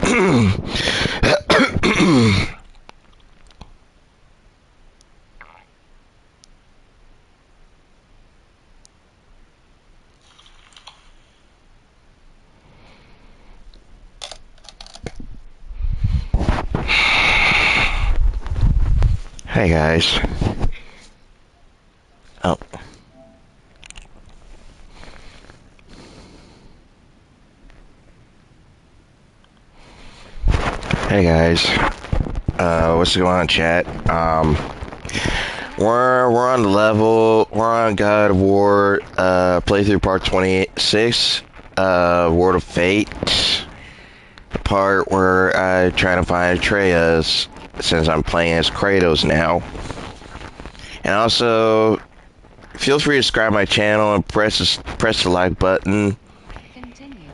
Hey guys. Oh. Hey guys. What's going on, chat? We're on the level. We're on God of War. Playthrough part 26. Word of Fate. The part where I try to find Atreus, since I'm playing as Kratos now. And also, feel free to subscribe my channel and press the like button. Continue.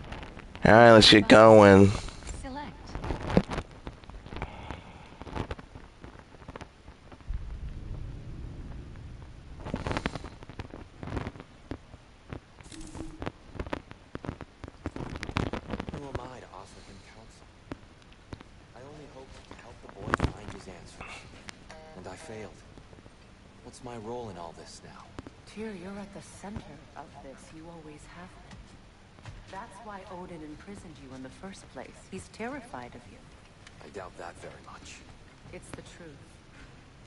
Alright, let's get going. Select. Who am I to offer him counsel? I only hoped to help the boy find his answers. And I failed. What's my role in all this now? Tyr, you're at the center of this. You always have been. That's why Odin imprisoned you in the first place. He's terrified of you. I doubt that very much. It's the truth.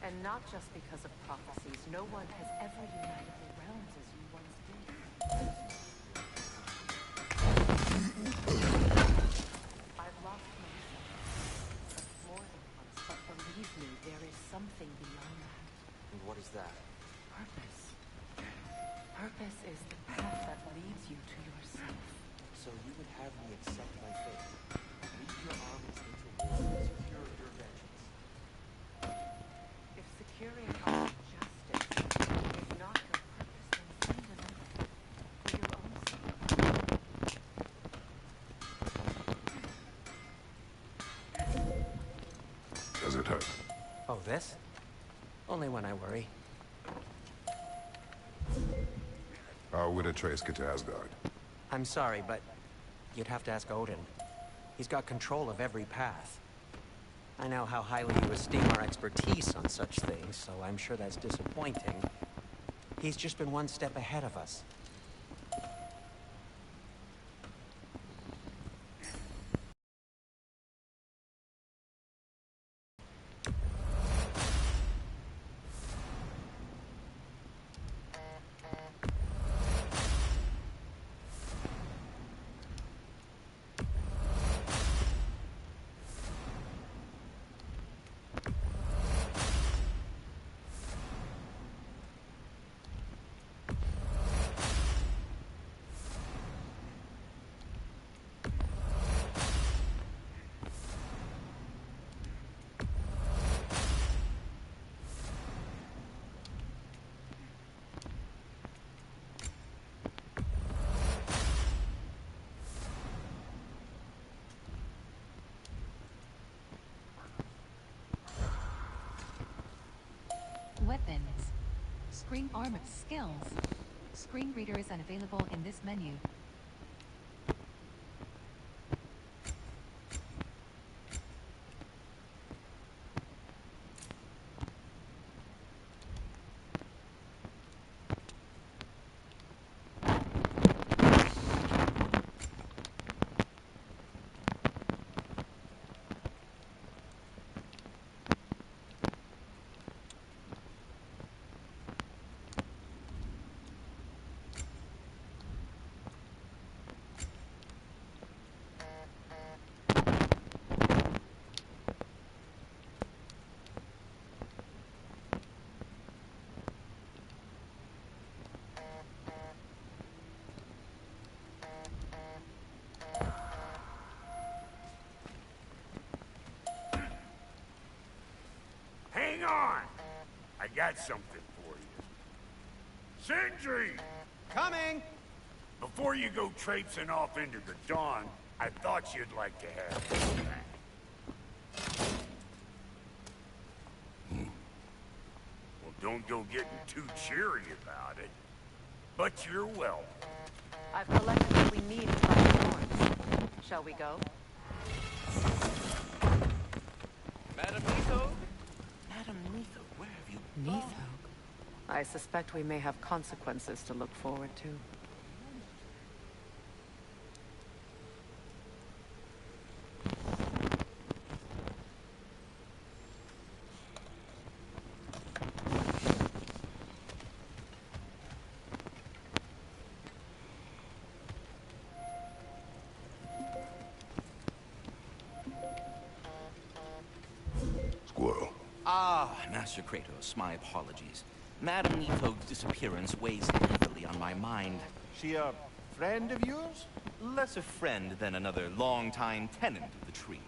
And not just because of prophecies. No one has ever united the realms as you once did. I've lost myself. More than once, but believe me, there is something beyond that. And what is that? Purpose. Purpose is the path that leads you to yourself. So you would have me accept my fate, lead your armies into war, and secure your vengeance. If securing our justice is not your purpose, then find another. For your own sake. Does it hurt? Oh, this? Only when I worry. How would Atreus get to Asgard? I'm sorry, but you'd have to ask Odin. He's got control of every path. I know how highly you esteem our expertise on such things, so I'm sure that's disappointing. He's just been one step ahead of us. Weapons. Screen armor skills. Screen reader is unavailable in this menu. Hang on! I got something for you. Sentry! Coming! Before you go traipsing off into the dawn, I thought you'd like to have this back. Well, don't go getting too cheery about it. But you're welcome. I've collected what we need to find thorns. Shall we go? Madam Neitho, where have you Neitho. I suspect we may have consequences to look forward to. Squirrel. Ah, Master Kratos, my apologies. Madam Neitho's disappearance weighs heavily on my mind. She a friend of yours? Less a friend than another longtime tenant of the tree.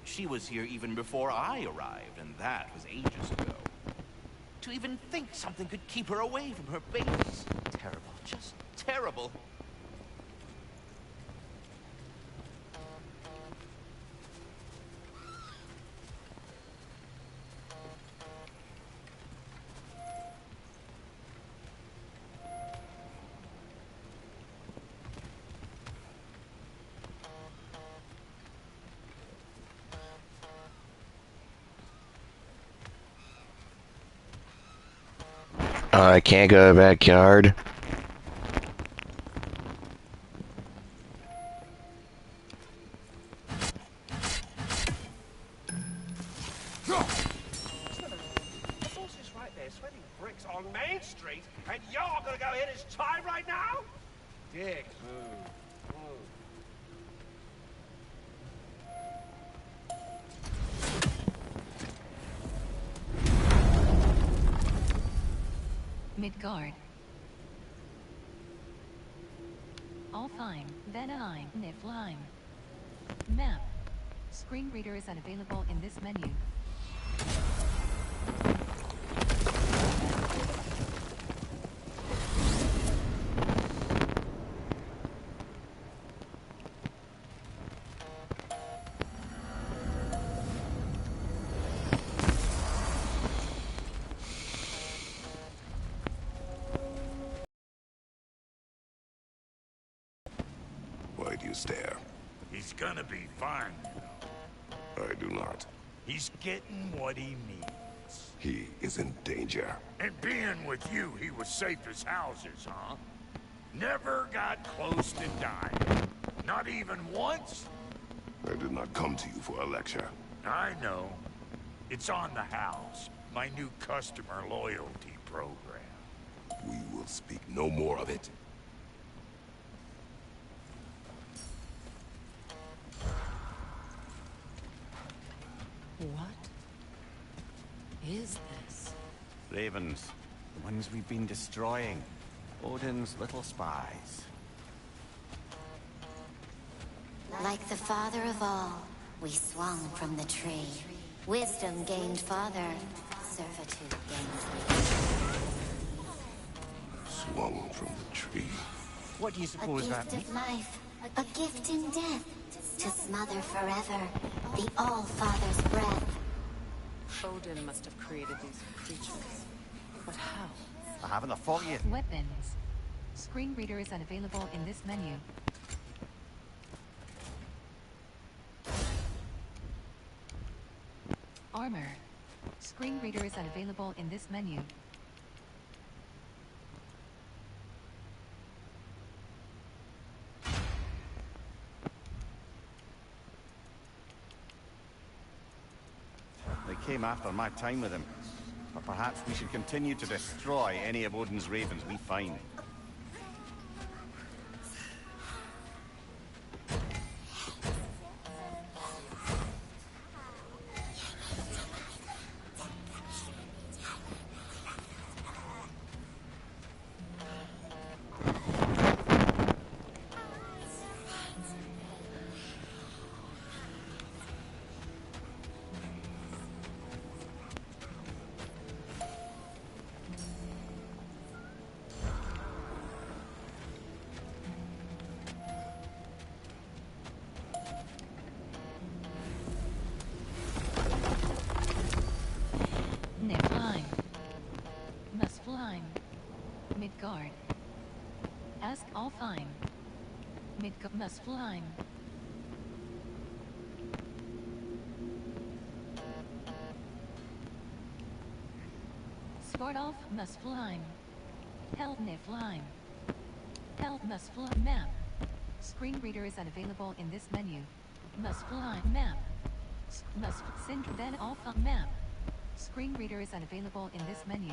She was here even before I arrived, and that was ages ago. To even think something could keep her away from her babies. Terrible, just terrible. I can't go to the backyard. The boss is right there, sweating bricks on Main Street, and you're gonna go hit his time right now? Dick move. Midgard. All fine. Then I'm Niflheim. Map. Screen reader is unavailable in this menu. Why do you stare? He's gonna be fine, you know. I do not. He's getting what he needs. He is in danger. And being with you, he was safe as houses, huh? Never got close to dying. Not even once? I did not come to you for a lecture. I know. It's on the house. My new customer loyalty program. We will speak no more of it. What is this? Ravens, the ones we've been destroying. Odin's little spies. Like the father of all, we swung from the tree. Wisdom gained father, servitude gained Swung from the tree. What do you a suppose that gift means? of life, a gift in death, to smother forever the All-Father's breath. Odin must have created these creatures. But how? I haven't the foggiest. Weapons. Screen reader is unavailable in this menu. Armor. Screen reader is unavailable in this menu. They came after my time with him. But perhaps we should continue to destroy any of Odin's ravens we find. Niflheim. Muspelheim. Midgard. Ask all fine. Muspelheim. Gordolf must fly. Help Niflheim. Help must fly. Map. Screen reader is unavailable in this menu. Must fly. Map. Must send then alpha map. Screen reader is unavailable in this menu.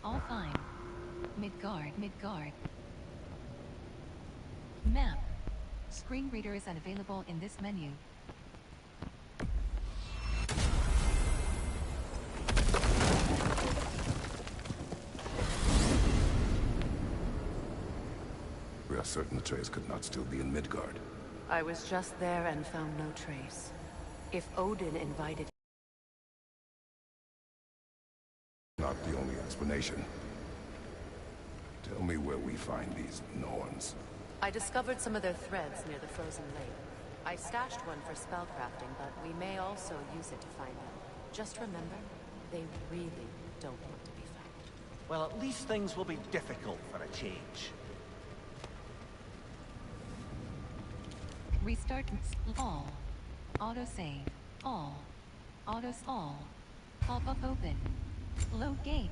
All fine. Midgard. Midgard. Map. Screen reader is unavailable in this menu. We are certain the trace could not still be in Midgard. I was just there and found no trace. If Odin invited... Not the only explanation. Tell me where we find these Norns. I discovered some of their threads near the frozen lake. I stashed one for spellcrafting, but we may also use it to find them. Just remember, they really don't want to be found. Well, at least things will be difficult for a change. Restart all. Autosave. All. Autos all. Pop-up open. Load gate.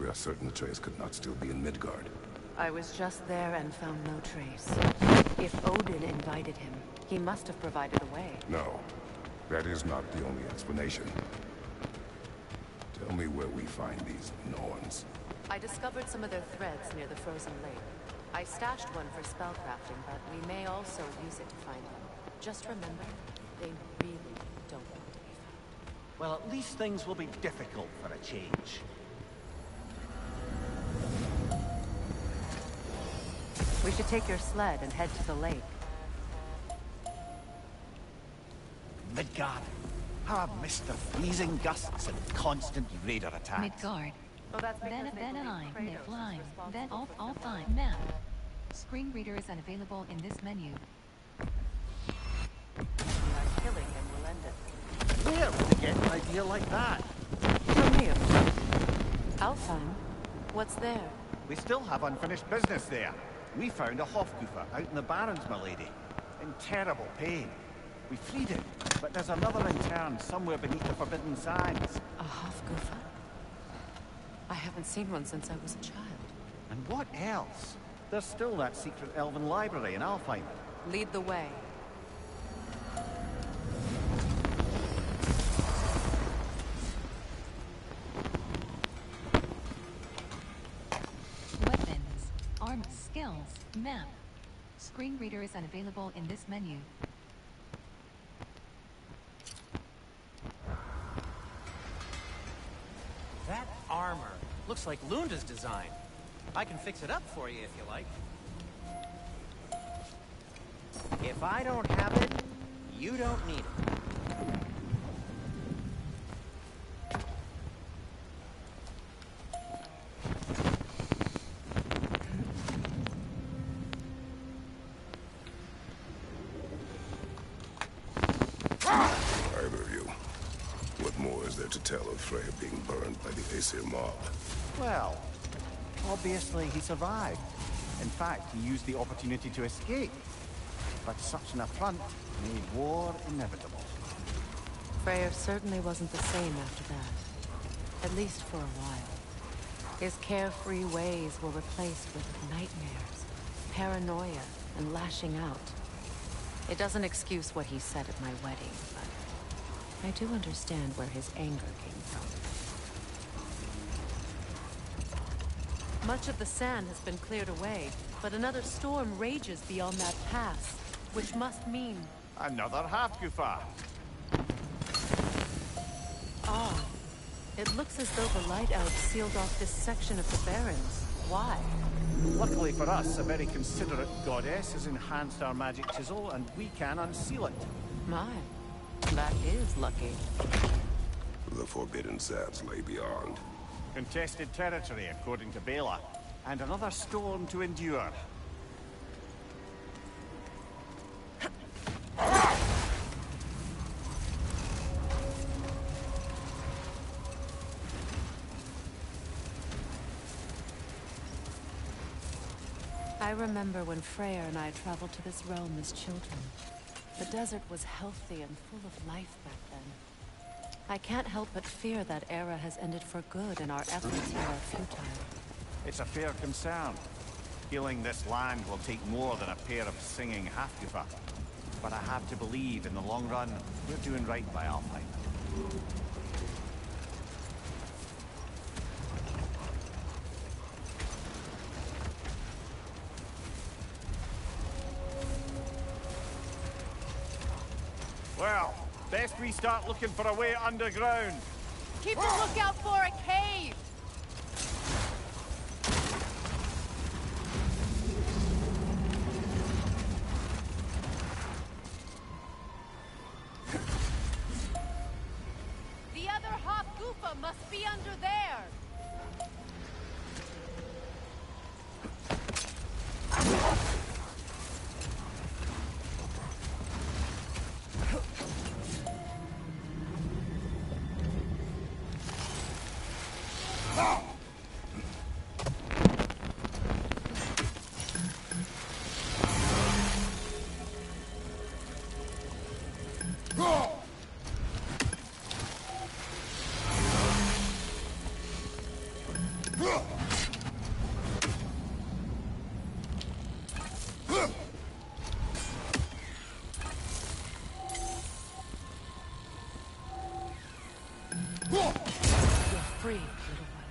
We are certain the trace could not still be in Midgard. I was just there and found no trace. If Odin invited him, he must have provided a way. No, that is not the only explanation. Tell me where we find these Norns. I discovered some of their threads near the frozen lake. I stashed one for spellcrafting, but we may also use it to find them. Just remember, they really don't want to be found. Well, at least things will be difficult for a change. We should take your sled and head to the lake. Midgard. How I've missed the freezing gusts and constant raider attacks. Midgard. Oh, that's Then I Niflheim. Then all fine. Map. Screen reader is unavailable in this menu. Killing him will end it. Where would you get an idea like that? From you. Alfheim? What's there? We still have unfinished business there. We found a Hofgufer out in the Barrens, my lady. In terrible pain. We freed it, but there's another intern somewhere beneath the Forbidden Sands. A Hofgufer? I haven't seen one since I was a child. And what else? There's still that secret elven library in Alfheim. Lead the way. Weapons. Arm skills. Map. Screen reader is unavailable in this menu. That armor looks like Lunda's design. I can fix it up for you if you like. If I don't have it, you don't need it. Either of you. What more is there to tell of Freya being burned by the Aesir mob? Well, obviously he survived. In fact, he used the opportunity to escape. But such an affront made war inevitable. Freyr certainly wasn't the same after that. At least for a while. His carefree ways were replaced with nightmares, paranoia, and lashing out. It doesn't excuse what he said at my wedding, but I do understand where his anger came from. Much of the sand has been cleared away, but another storm rages beyond that pass, which must mean... Another Hafgufa! Ah, it looks as though the Light-Out sealed off this section of the Barrens. Why? Luckily for us, a very considerate goddess has enhanced our magic chisel, and we can unseal it. My, that is lucky. The Forbidden Sands lay beyond. Contested territory, according to Bela, and another storm to endure. I remember when Freyr and I traveled to this realm as children. The desert was healthy and full of life back then. I can't help but fear that era has ended for good and our efforts here are futile. It's a fair concern. Healing this land will take more than a pair of singing Halfgoofer. But I have to believe in the long run, we're doing right by Alfheim. Well, best we start looking for a way underground. Keep a lookout for a cave! The other Hofgufa must be under there! You're free, little one.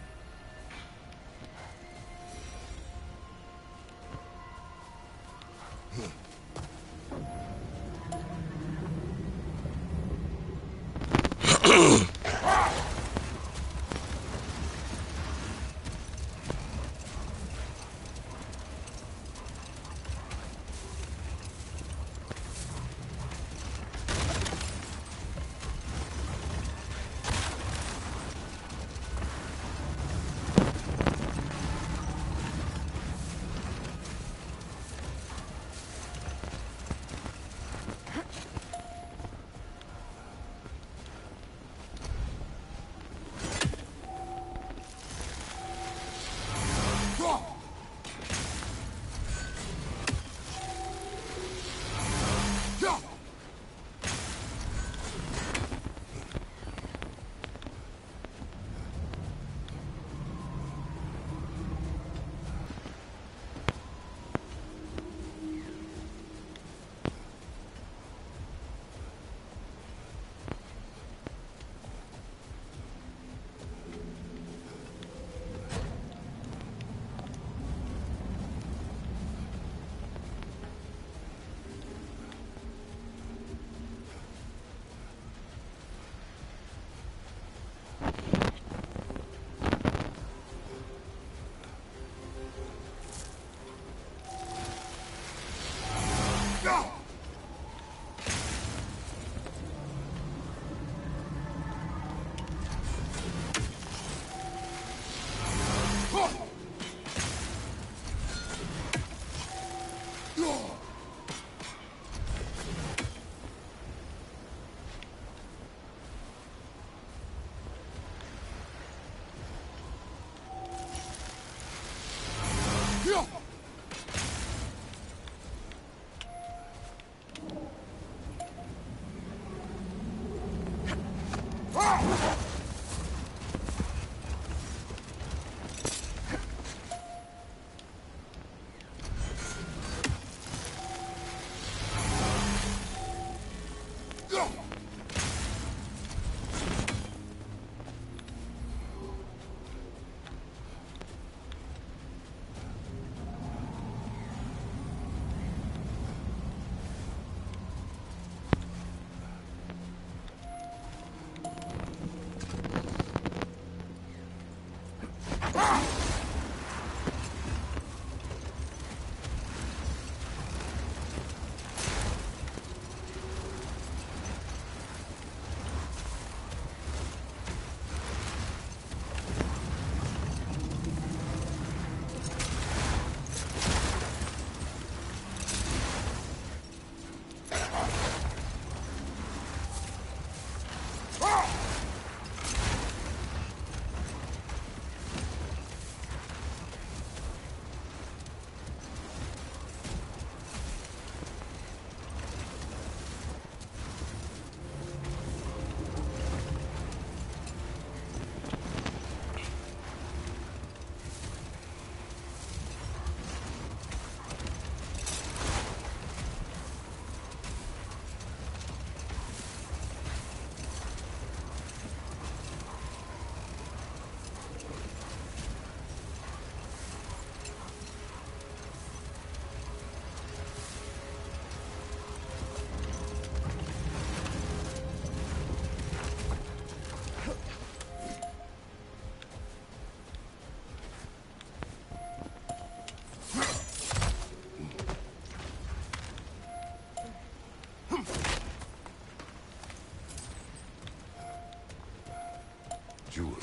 jewelry.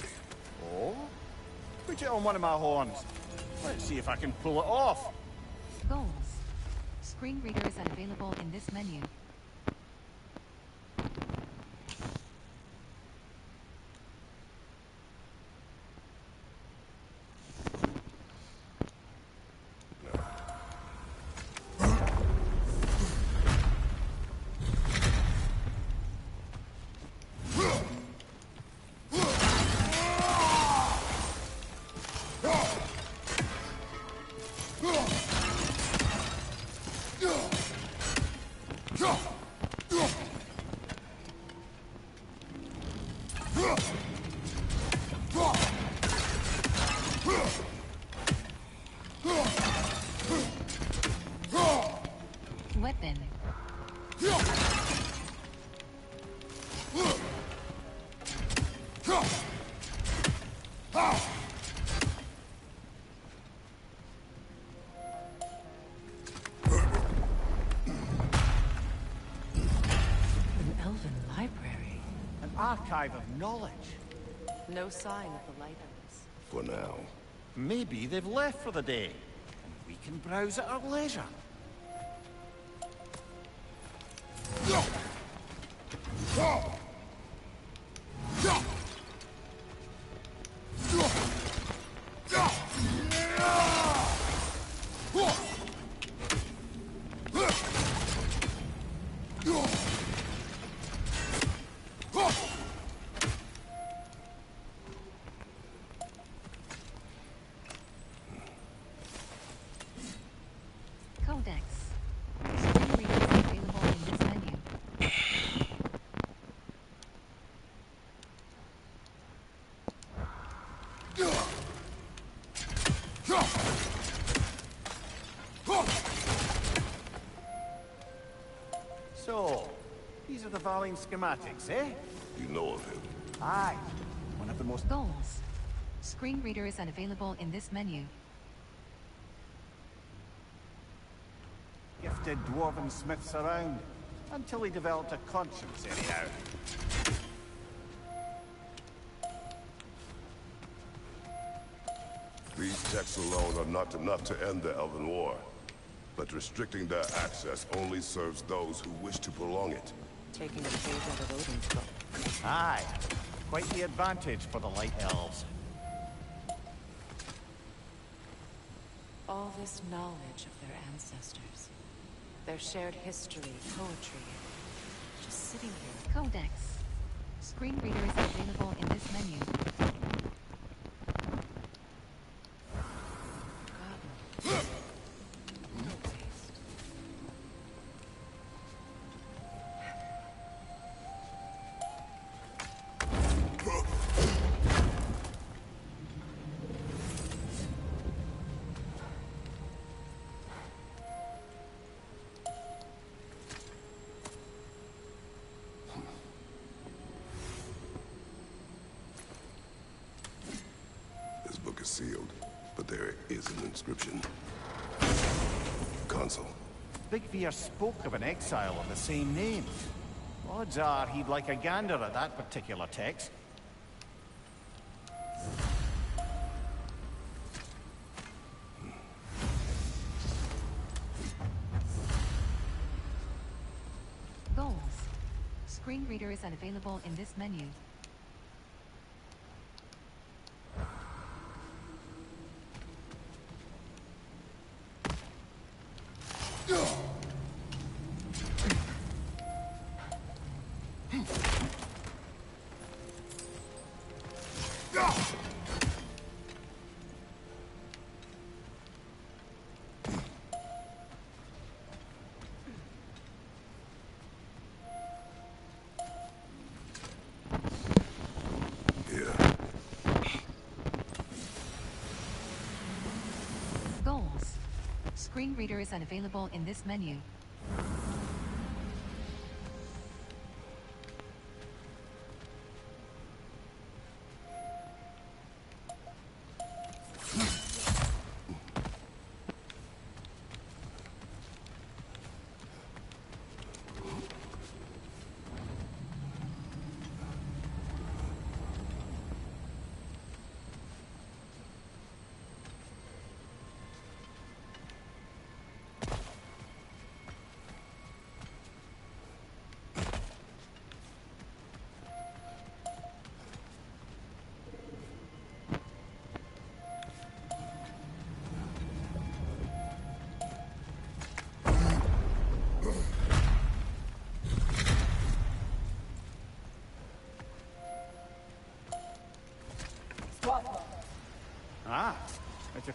Oh? Put it on one of my horns. Let's see if I can pull it off. Goals. Screen reader is unavailable in this menu. Weapon. An elven library. An archive of knowledge. No sign of the light elves. For now. Maybe they've left for the day, and we can browse at our leisure. Codex. Screen reader is available in this menu. So, these are the Valine schematics, eh? You know of him. Aye. One of the most... Goals. Screen reader is unavailable in this menu. gifted dwarven smiths around. Until he developed a conscience, anyhow. These texts alone are not enough to end the Elven War. But restricting their access only serves those who wish to prolong it. Taking a page out of Odin's book. Aye. Quite the advantage for the Light Elves. All this knowledge of their ancestors. Their shared history, poetry, just sitting here. Codex. Screen reader is available in this menu. Forgotten. No taste. This book is sealed, but there is an inscription. Consul. Big Veer spoke of an exile of the same name. Odds are he'd like a gander at that particular text. Goals. Screen reader is unavailable in this menu. Here. Goals. Screen reader is unavailable in this menu.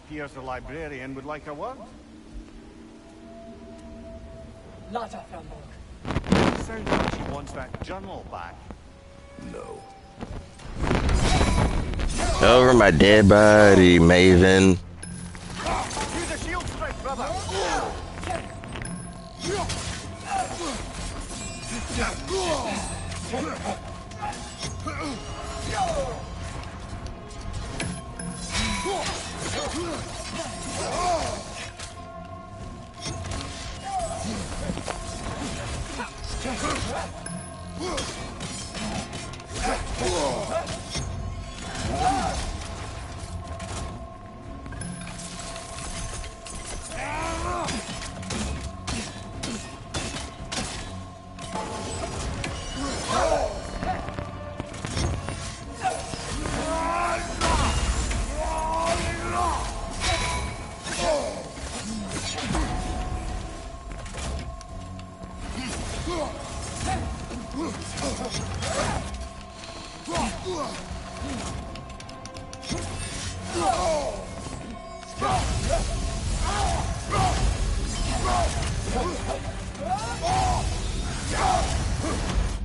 Appears the librarian would like a word. Sounds like she wants that journal back. No. Over my dead body, Maven. Use a shield strike, brother!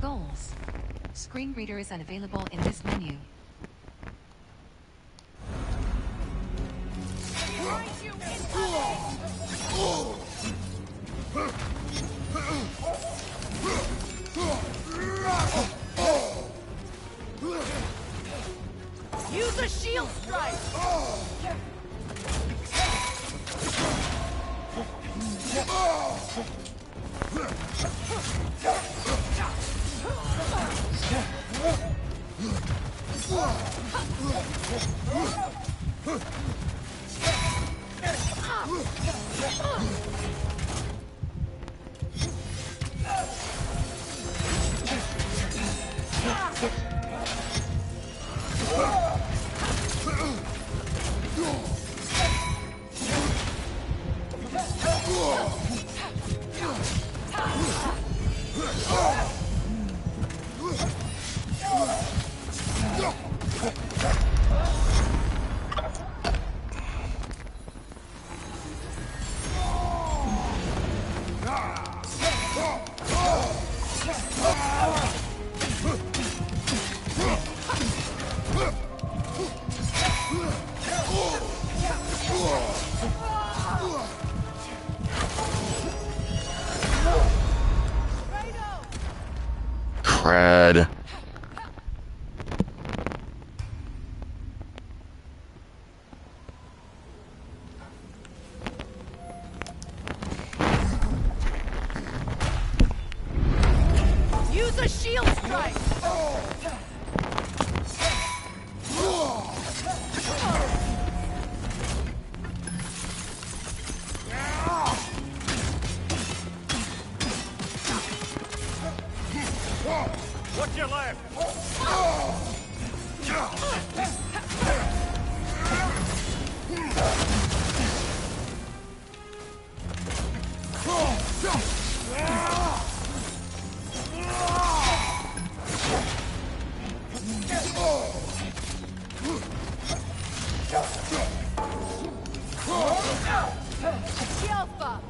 Goals. Screen reader is unavailable in this menu. Use a shield strike! Crud. Use a shield strike! What's your left? Alpha!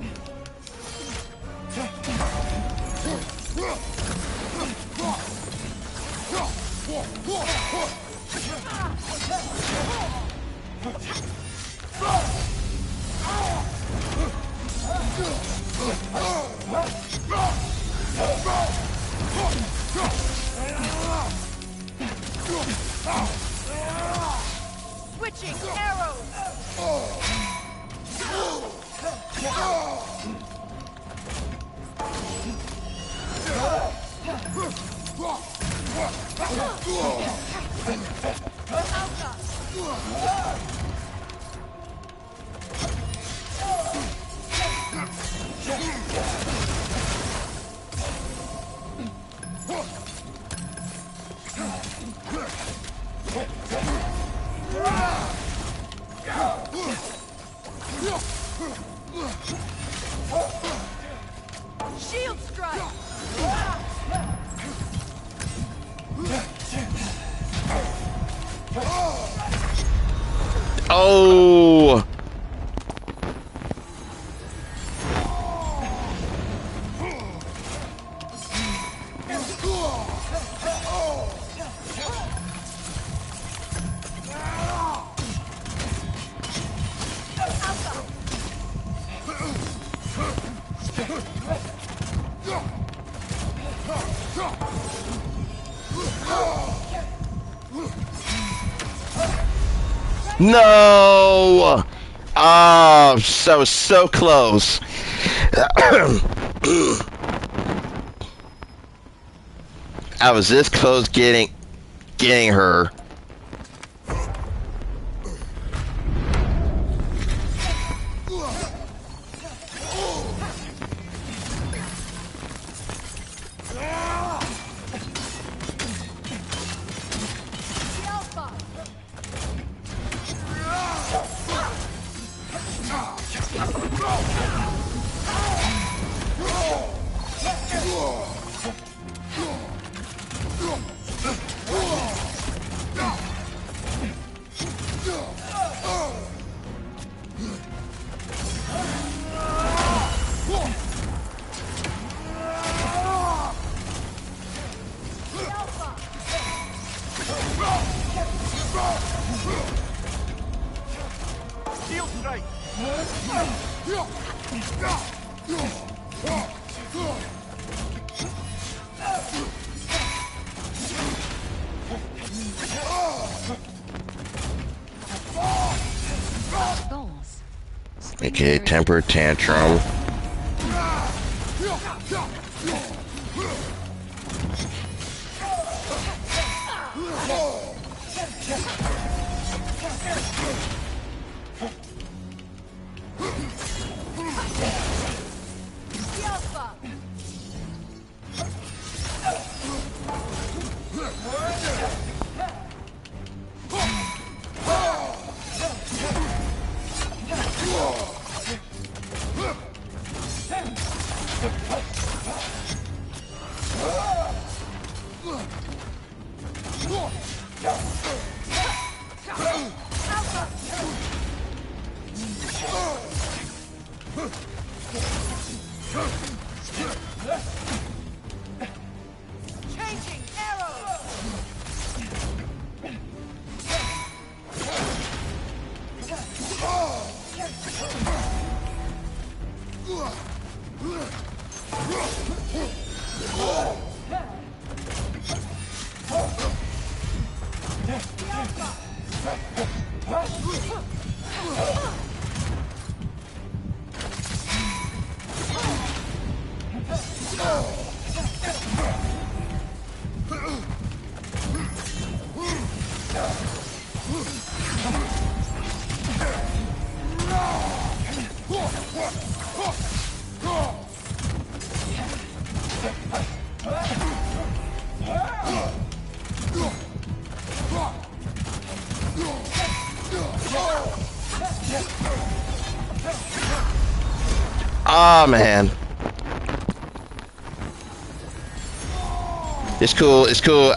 Switching arrows! Shield strike! Oh! No! Oh, so close. I was this close getting her. Shield strike! Goals. Okay, temper tantrum. Changing arrows! Oh man. It's cool, it's cool.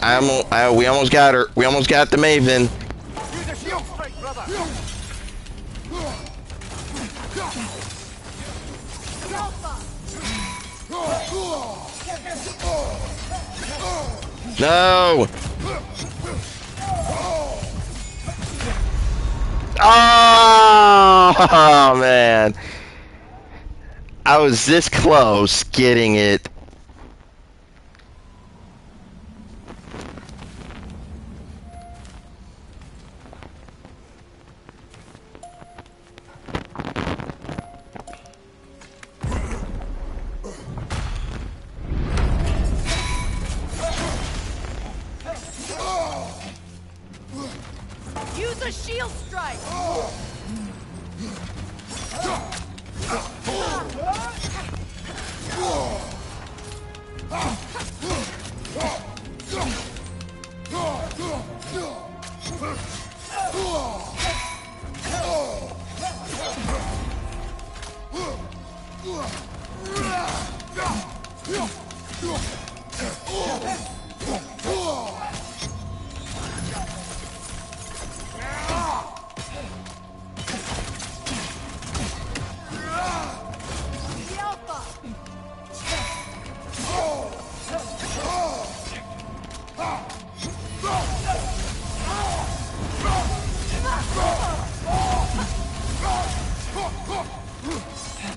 We almost got her. We almost got the Maven. Use a shield strike, brother! No! Oh man. I was this close getting it. Use a shield strike!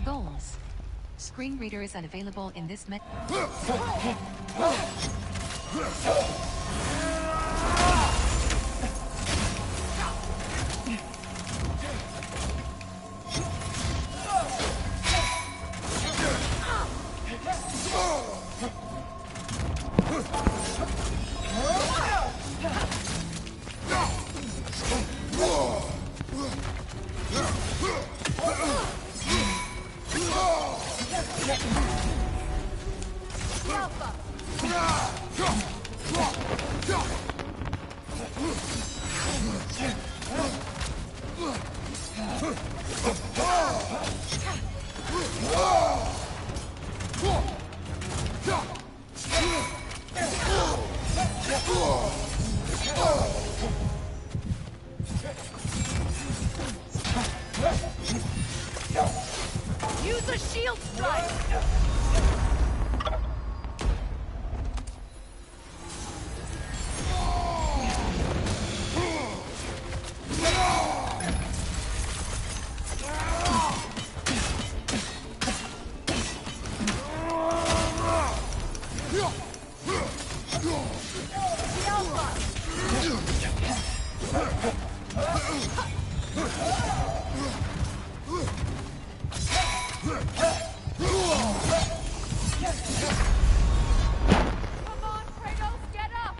Goals. Screen reader is unavailable in this menu. Use a shield strike! Come on, Kratos, get up!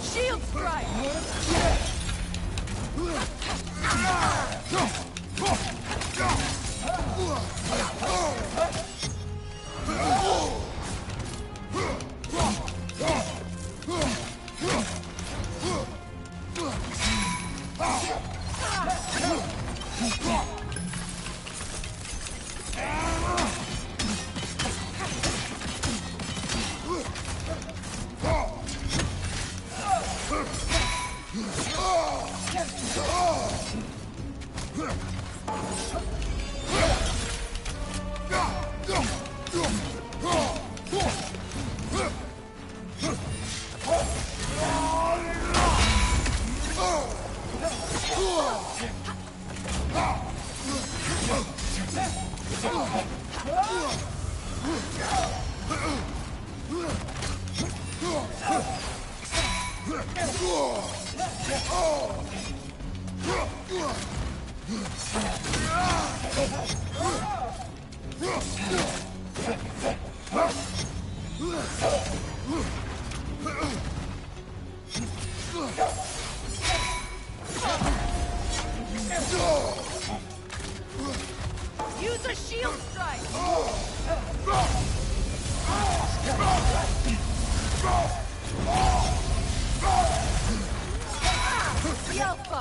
Shield strike! Use a shield strike! The Alpha!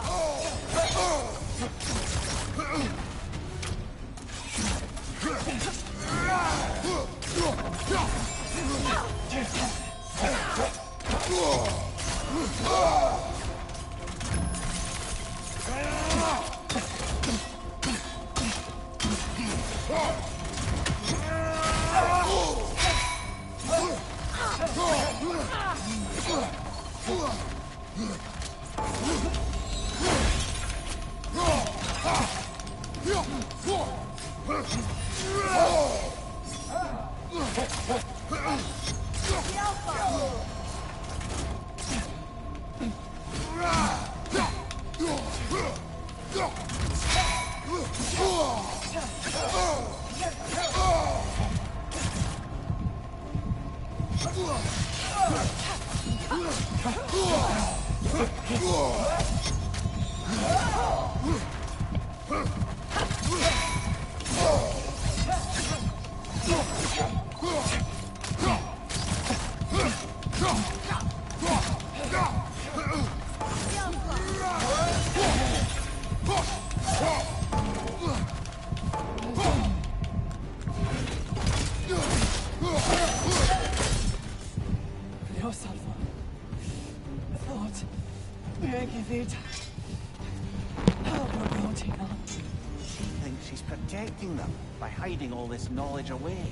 Thinks she's protecting them by hiding all this knowledge away.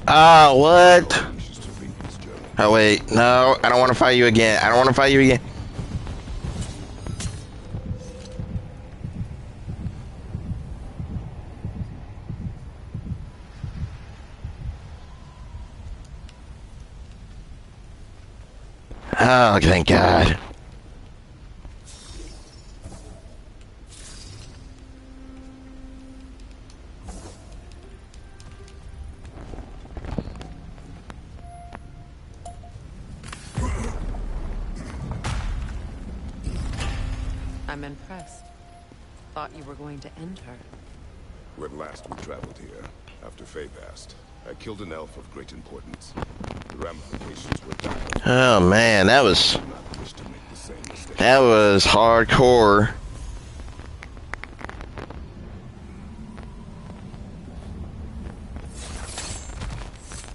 Ah, what? Wishes to read his journal. Oh, wait. No, I don't want to fight you again. I don't want to fight you again. Oh, thank God. I'm impressed. thought you were going to end her. When last we traveled here, after Faye passed, I killed an elf of great importance. The ramifications were dire. Oh man, I do not wish to make the same mistake. that was hardcore.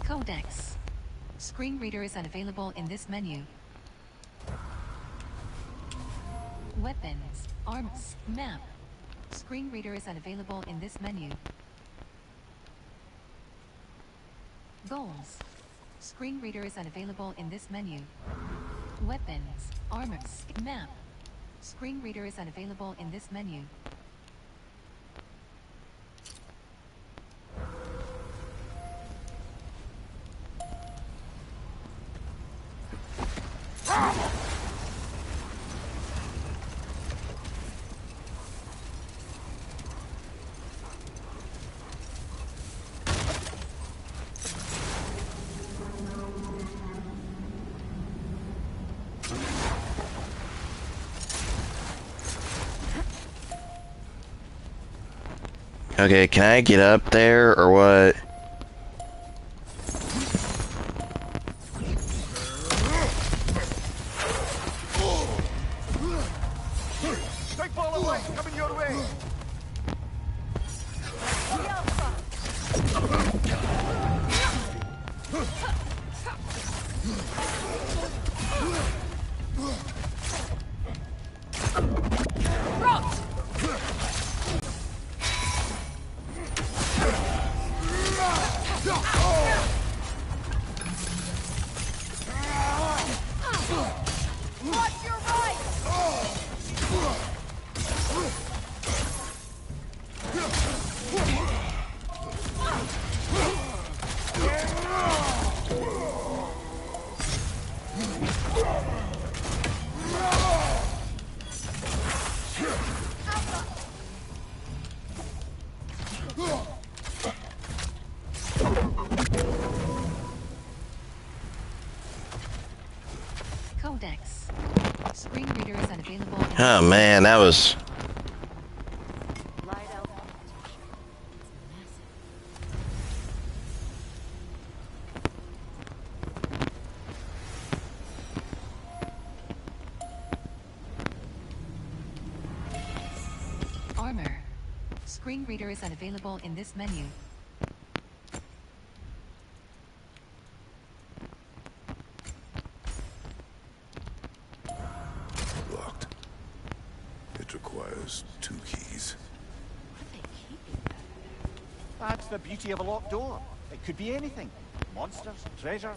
Codex. Screen reader is unavailable in this menu. Weapons, arms, map. Screen reader is unavailable in this menu. Goals. Screen reader is unavailable in this menu. Weapons, armors, map. Screen reader is unavailable in this menu. Okay, can I get up there or what? Big ball of light coming your way! Watch your right! Codex. Screen reader is unavailable in Oh man, that was... Light elf architecture. It's massive. armor. Screen reader is unavailable in this menu. Locked. It requires 2 keys. What are they keeping back there? That's the beauty of a locked door. It could be anything. Monsters, treasure.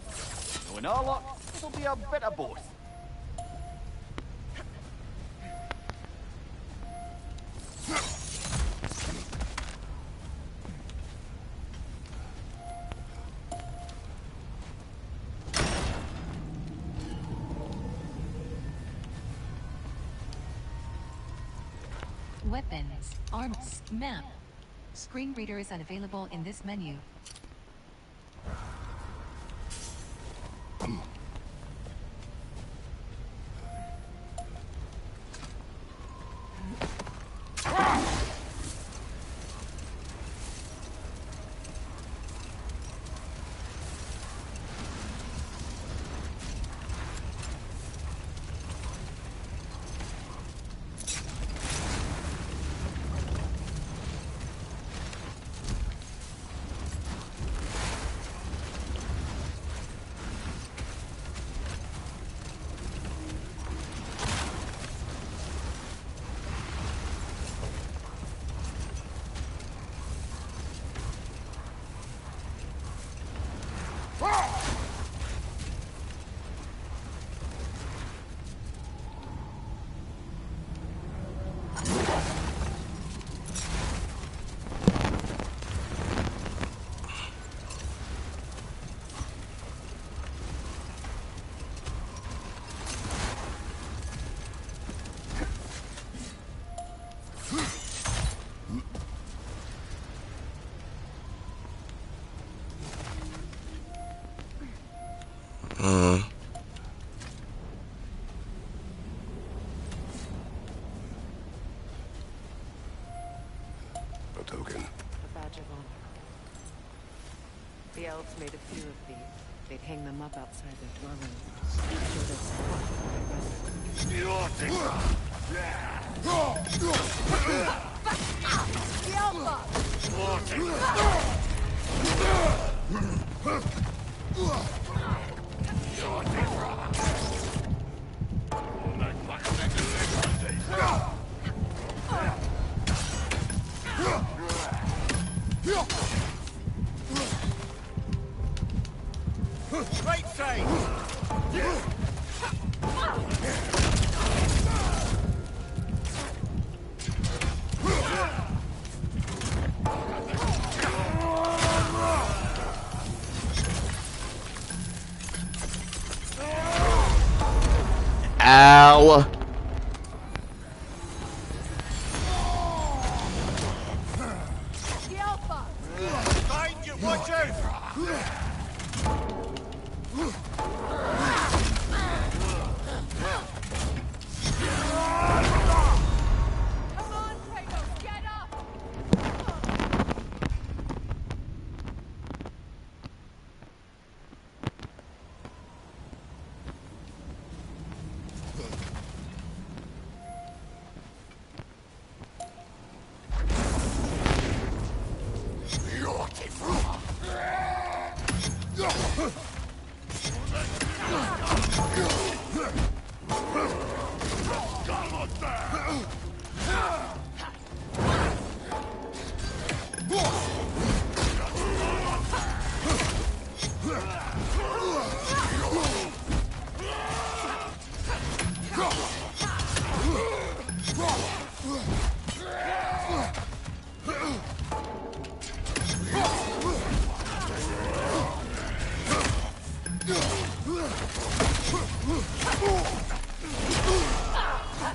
Knowing our luck, it'll be a bit of both. Weapons, arms, map. Screen reader is unavailable in this menu. token? A badge of honor. The elves made a few of these. They'd hang them up outside their dwellings. Show their support for my brother. The Alpha! Right side! Ow! The Alpha! Behind you, watch out! Come on, Kratos, get up!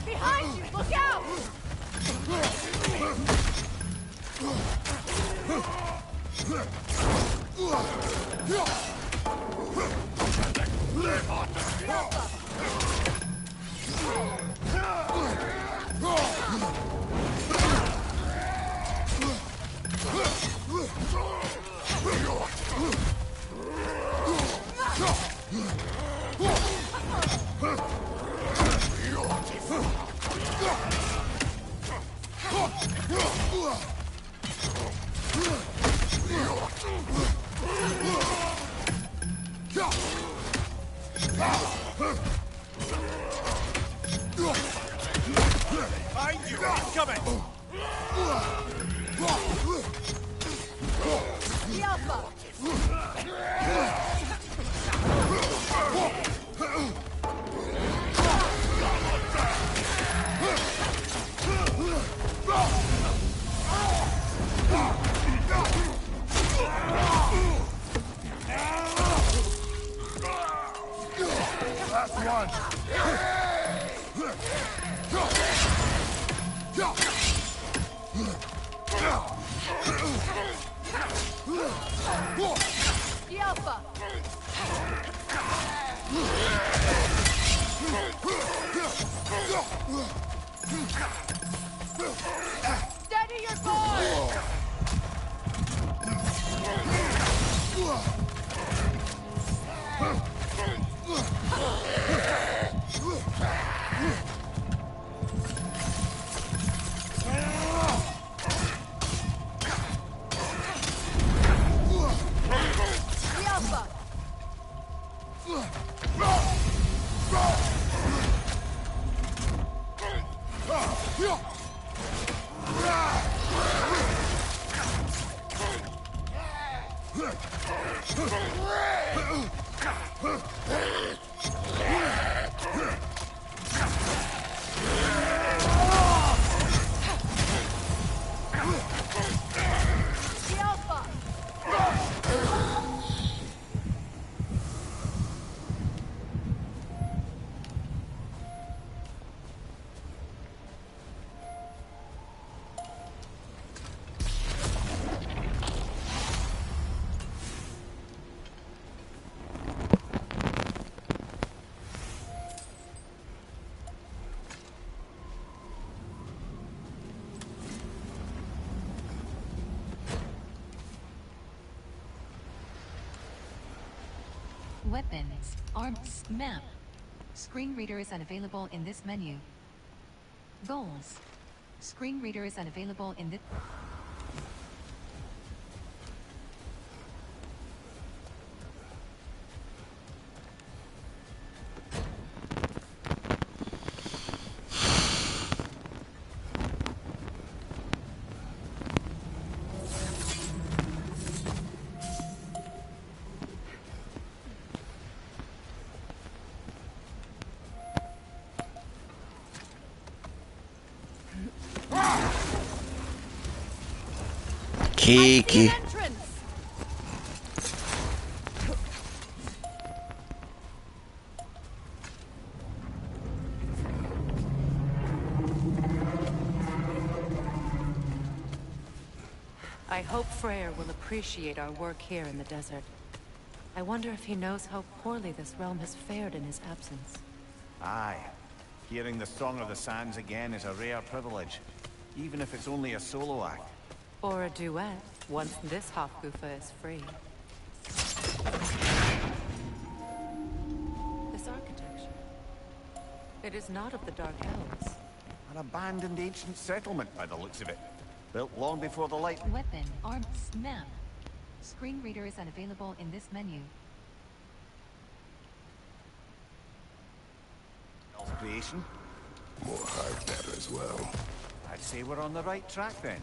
Behind you, look out! Behind you, he's coming! The Alpha! Last one! The Alpha! Steady your board! The Alpha! Yeah! Weapons, arms, map. Screen reader is unavailable in this menu. Goals. Screen reader is unavailable in this... Kiki. I hope Freyr will appreciate our work here in the desert. I wonder if he knows how poorly this realm has fared in his absence. Aye. Hearing the Song of the Sands again is a rare privilege, even if it's only a solo act. Or a duet, once this Hofgufa is free. This architecture. It is not of the Dark Elves. An abandoned ancient settlement by the looks of it. Built long before the light... Weapon, arms, map. Screen reader is unavailable in this menu. Creation. More hive matter as well. I'd say we're on the right track then.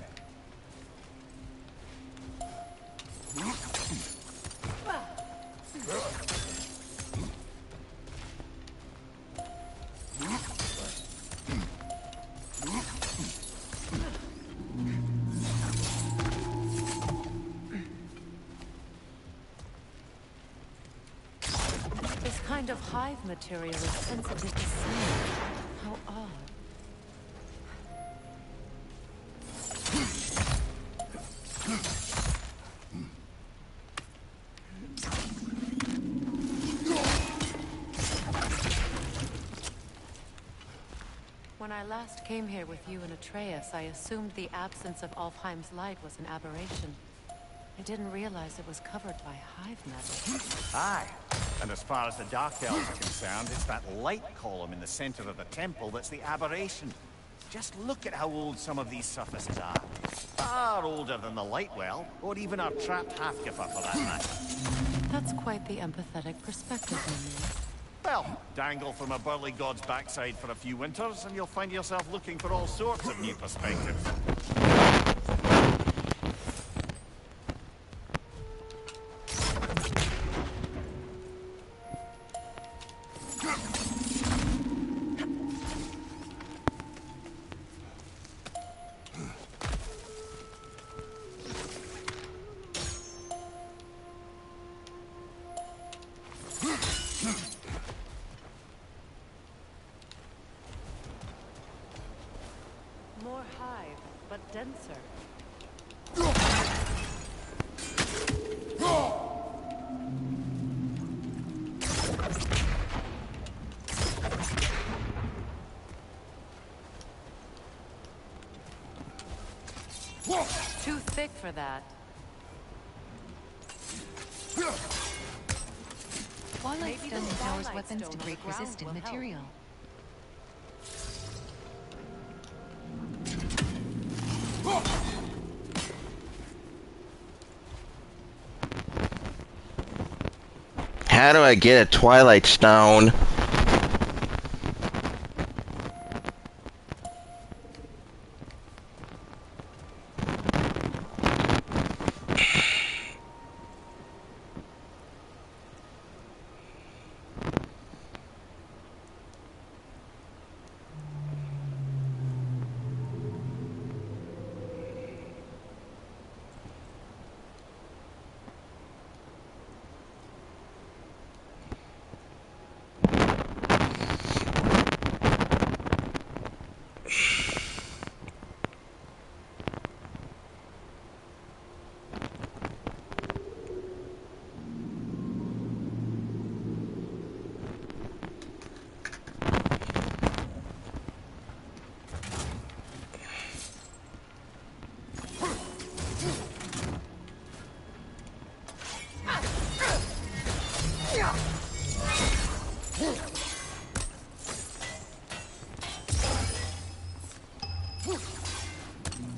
This kind of hive material is sensitive to sound. How odd. When I last came here with you and Atreus, I assumed the absence of Alfheim's light was an aberration. I didn't realize it was covered by hive matter. Aye. And as far as the Dark Elves are concerned, it's that light column in the center of the temple that's the aberration. Just look at how old some of these surfaces are. Far older than the light well, or even our trapped Halfgiffer for that matter. That's quite the empathetic perspective, Mimir. Well, dangle from a burly god's backside for a few winters, and you'll find yourself looking for all sorts of new perspectives. More hive, but denser. Too thick for that. Twilight Maybe Stone the empowers Twilight weapons Stone to on break the ground resistant will help. material. How do I get a Twilight Stone?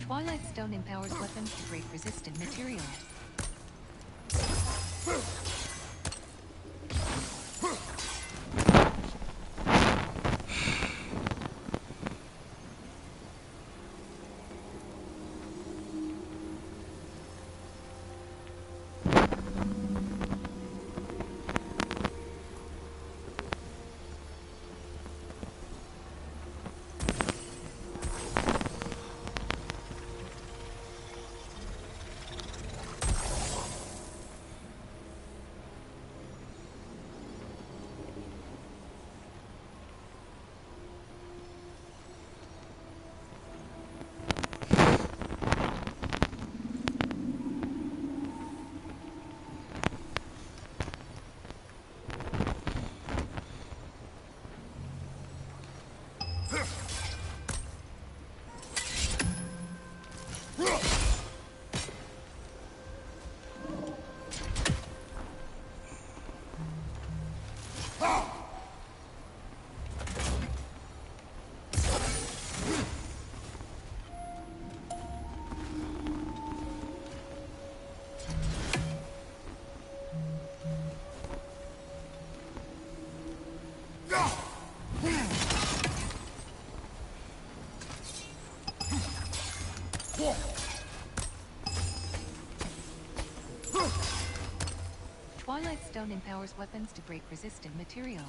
Twilight Stone empowers weapons to break resistant material. Twilight Stone empowers weapons to break resistant material.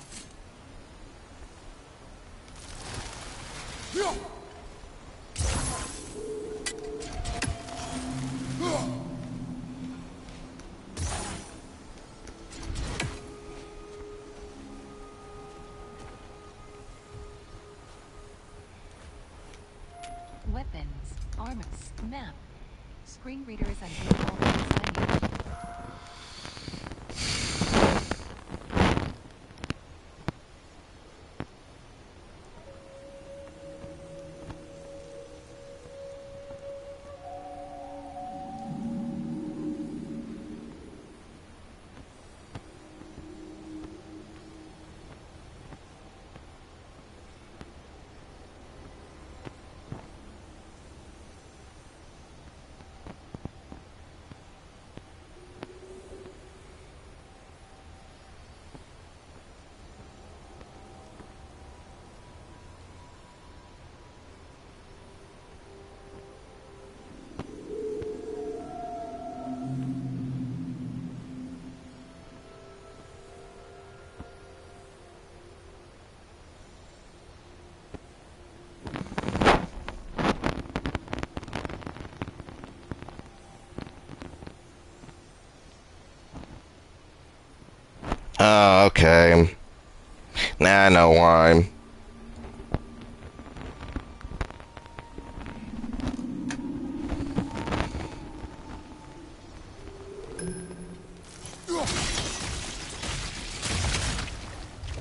Weapons, armors, map. Screen reader is unavailable in this menu. Oh, okay. Now I know why.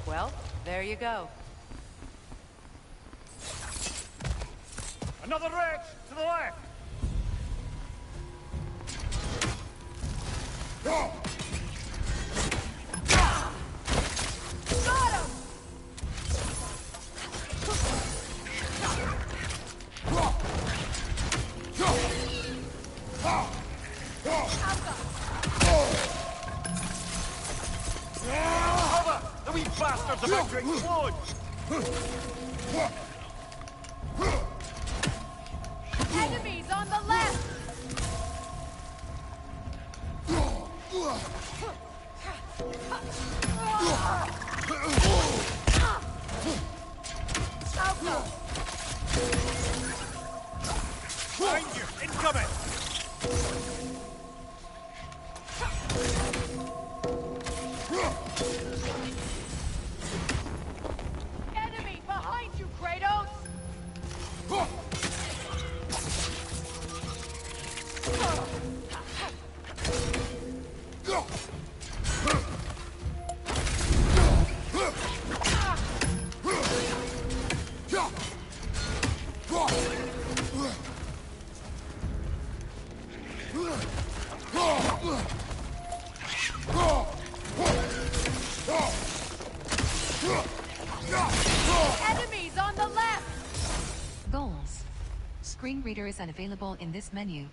Well, there you go. Another wretch to the left! Cover! The wee bastard's about to explode! Enemies on the left! Behind you! Incoming! Enemy behind you, Kratos! Screen reader is unavailable in this menu.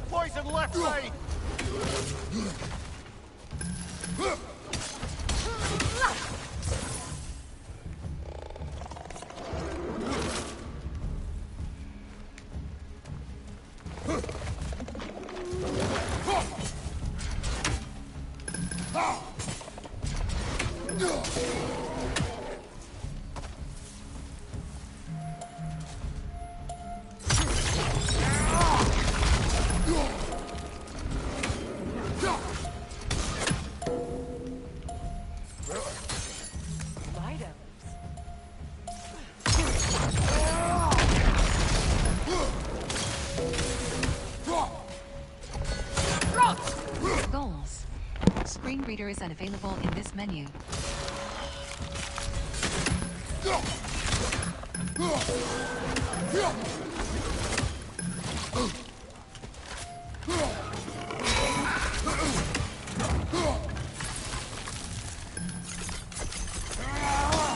Poison left side! Goals. Screen reader is unavailable in this menu.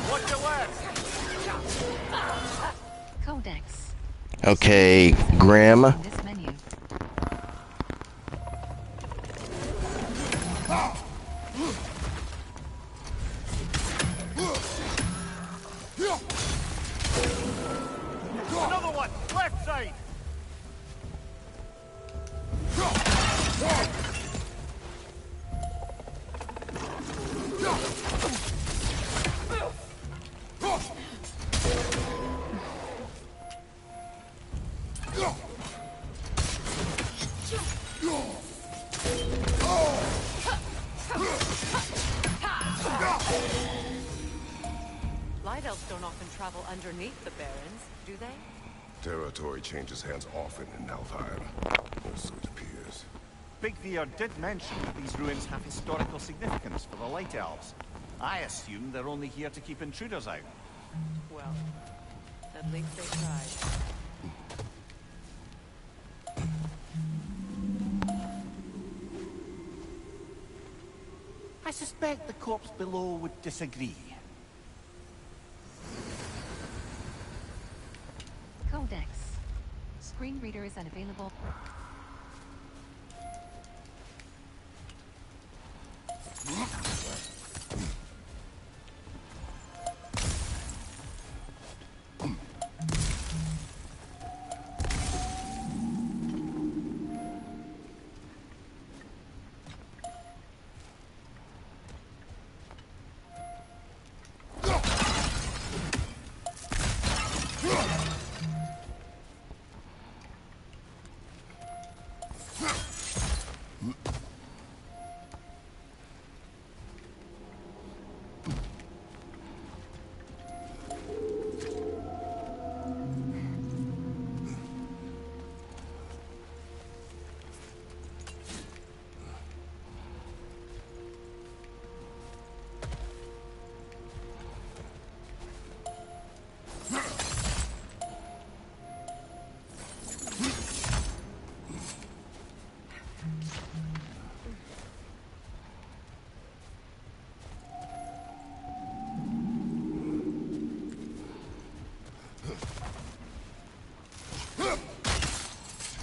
What's your left? Codex. Okay, Grim. In this menu. Another one! Left side! Light elves don't often travel underneath the barrens, do they? Territory changes hands often in Alfheim, or so it appears. Big Veer did mention that these ruins have historical significance for the Light Elves. I assume they're only here to keep intruders out. Well, at least they tried. I suspect the corpse below would disagree. Codex. Screen reader is unavailable.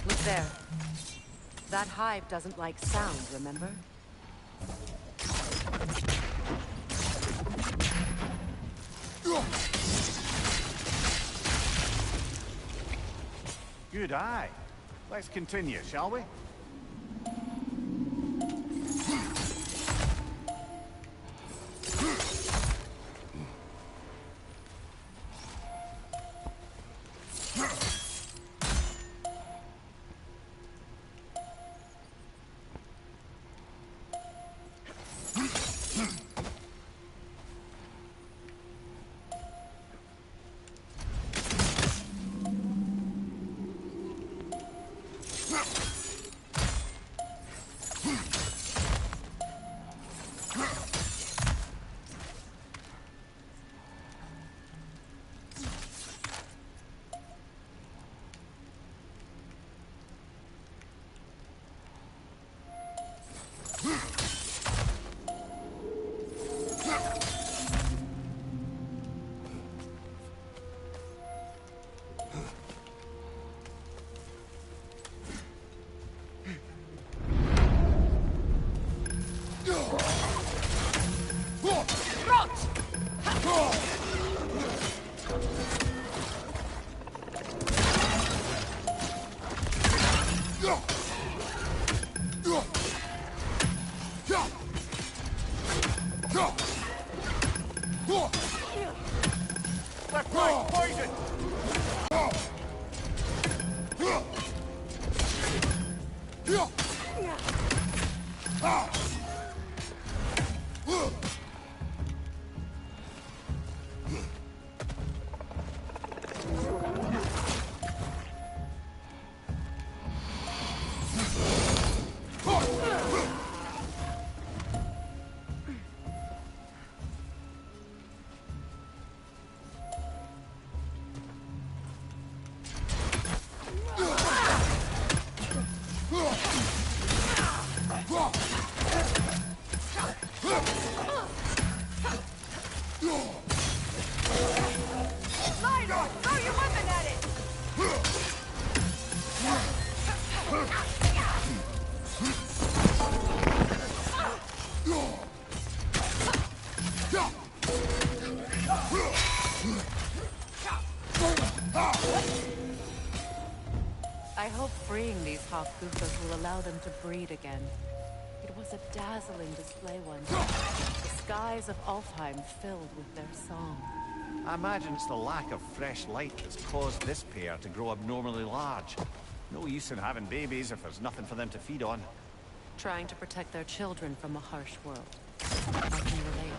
Look there. That hive doesn't like sound, remember? Good eye. Let's continue, shall we? Right, poison! Lidor, throw your weapon at it! I hope freeing these Hofguthas will allow them to breed again. It was a dazzling display once. The skies of Alfheim filled with their song. I imagine it's the lack of fresh light that's caused this pair to grow abnormally large. No use in having babies if there's nothing for them to feed on. Trying to protect their children from a harsh world. I can relate.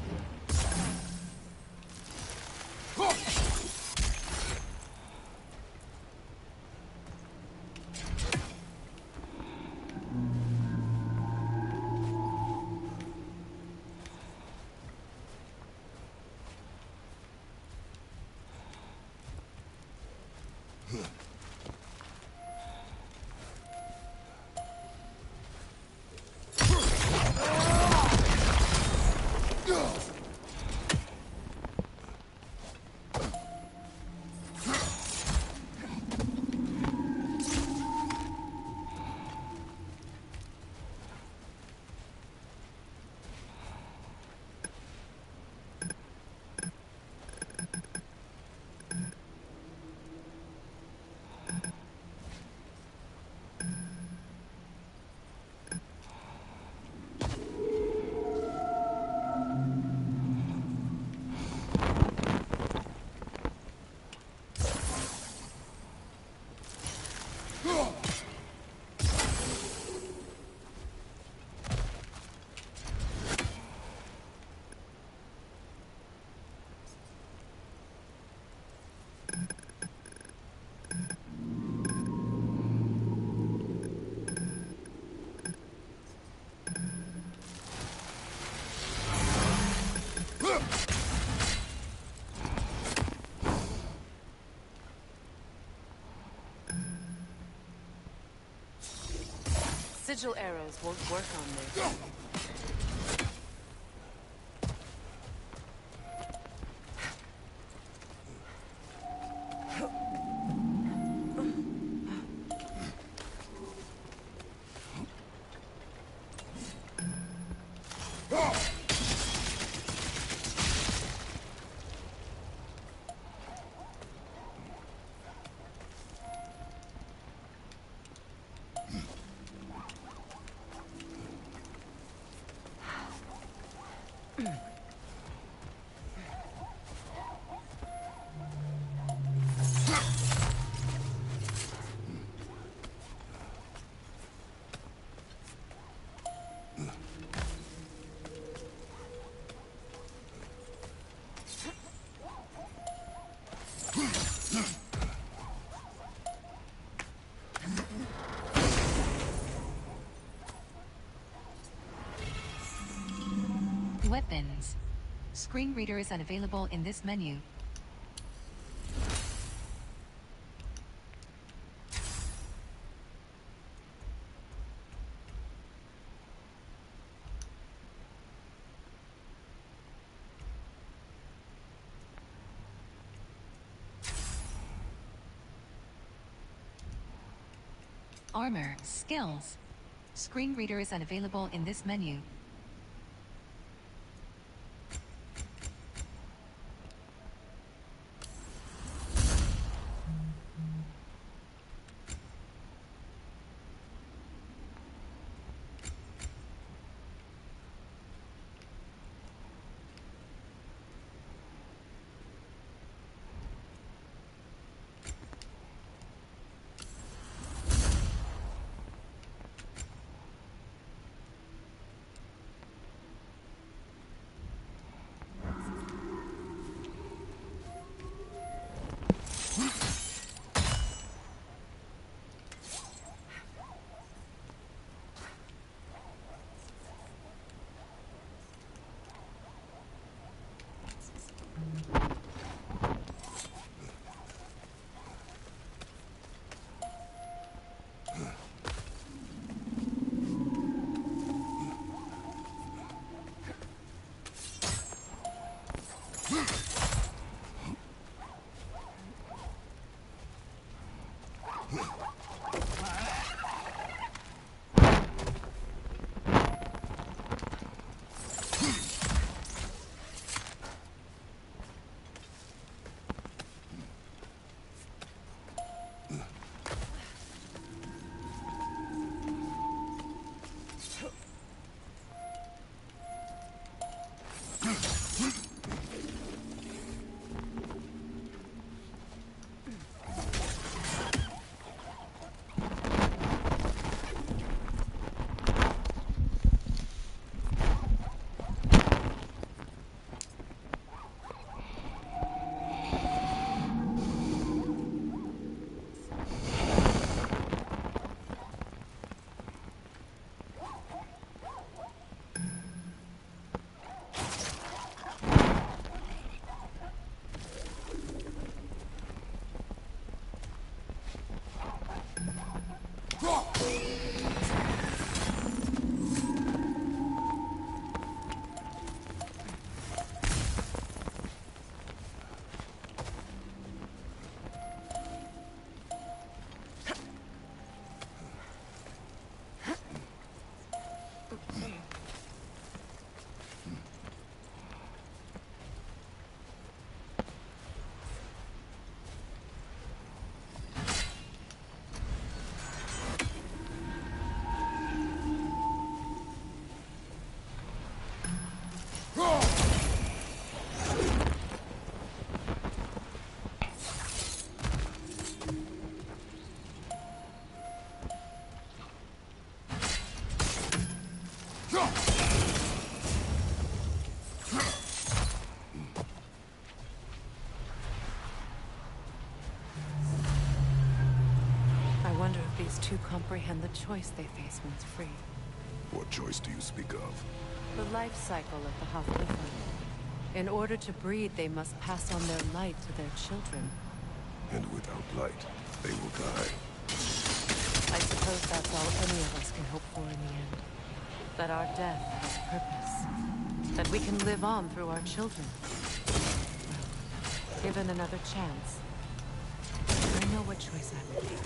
Sigil arrows won't work on me. Weapons. Screen reader is unavailable in this menu. Armor. Skills. Screen reader is unavailable in this menu. themselves to comprehend the choice they face once free. What choice do you speak of? The life cycle of the Hoffniffer. In order to breed, they must pass on their light to their children. And without light, they will die. I suppose that's all any of us can hope for in the end. That our death has purpose. That we can live on through our children. Well, given another chance, I know what choice I would make.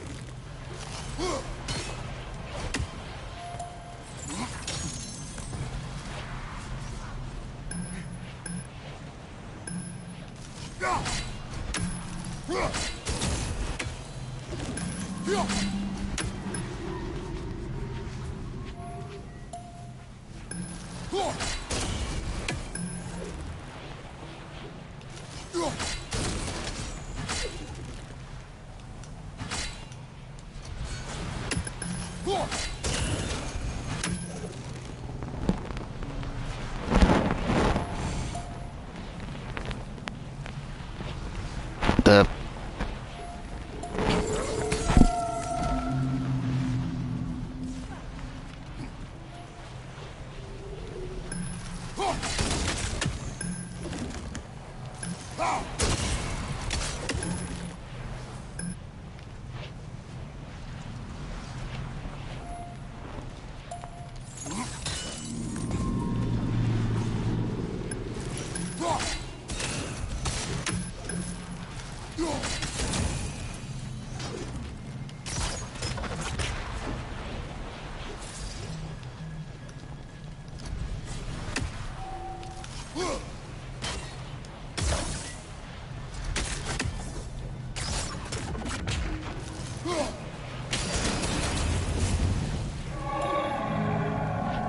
The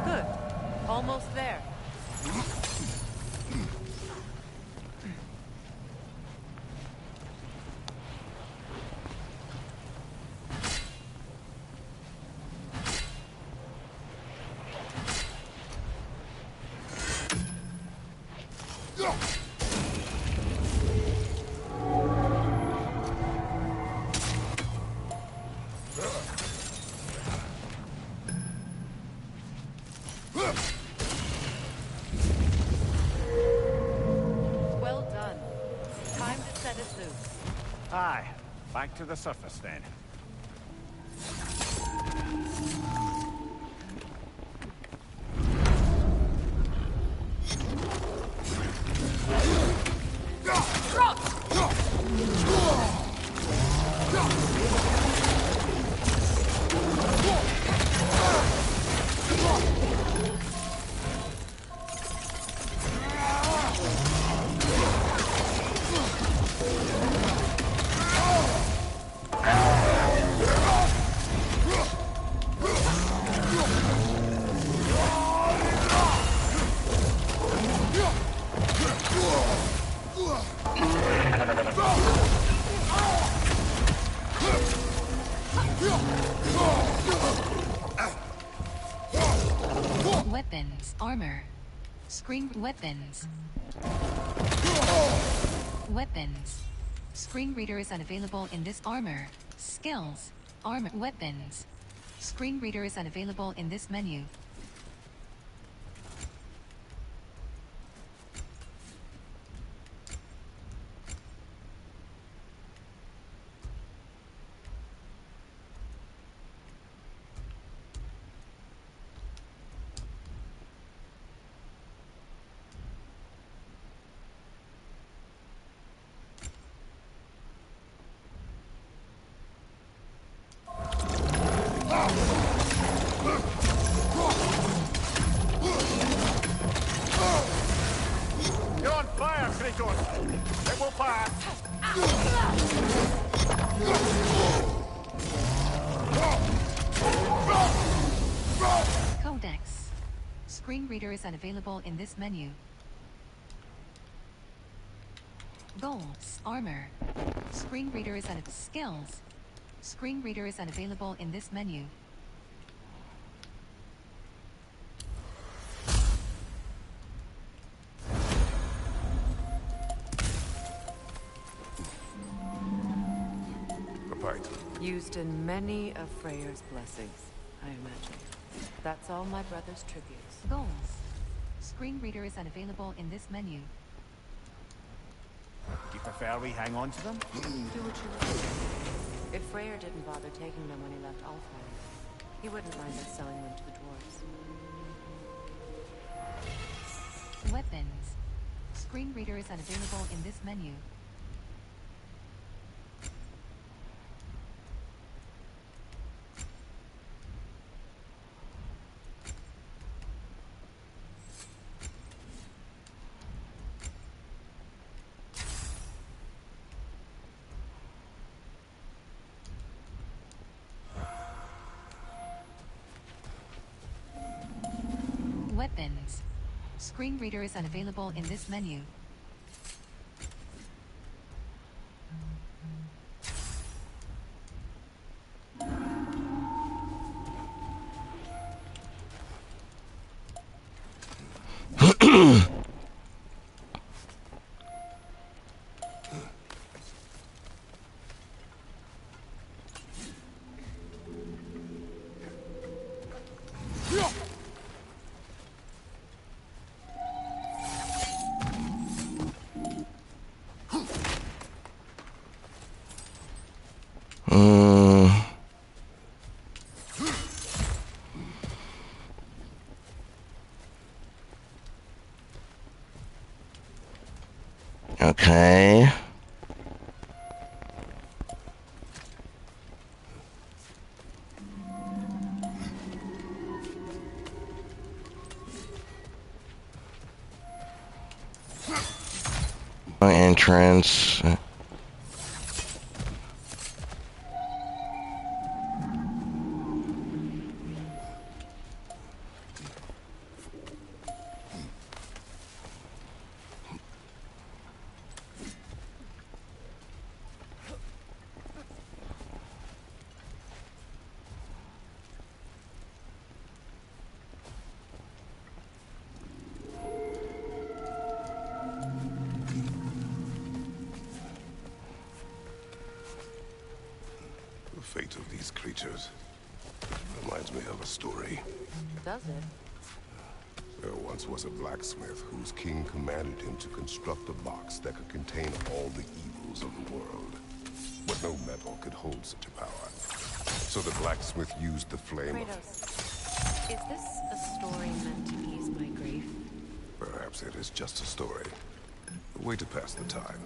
Good. Almost there. Well done. Time to set it loose. Aye, back to the surface then. Weapons, armor. Screen weapons. Weapons. Screen reader is unavailable in this armor. Skills. Armor. Weapons. Screen reader is unavailable in this menu. You're on fire, Kratos! It will pass! Codex. Screen reader is unavailable in this menu. Goals. Armor. Screen reader is skills. Screen reader is unavailable in this menu. fight. Used in many of Freyr's blessings, I imagine. That's all my brother's tributes. Goals. Screen reader is unavailable in this menu. Do you prefer we hang on to them? Do what you will. If Freyr didn't bother taking them when he left Alfheim, he wouldn't mind us selling them to the dwarves. Weapons. Screen reader is unavailable in this menu. Weapons. Screen reader is unavailable in this menu. Okay. Entrance. The fate of these creatures reminds me of a story. Does it? There once was a blacksmith whose king commanded him to construct a box that could contain all the evils of the world. But no metal could hold such a power. So the blacksmith used the flame Kratos, is this a story meant to ease my grief? Perhaps it is just a story. A way to pass the time.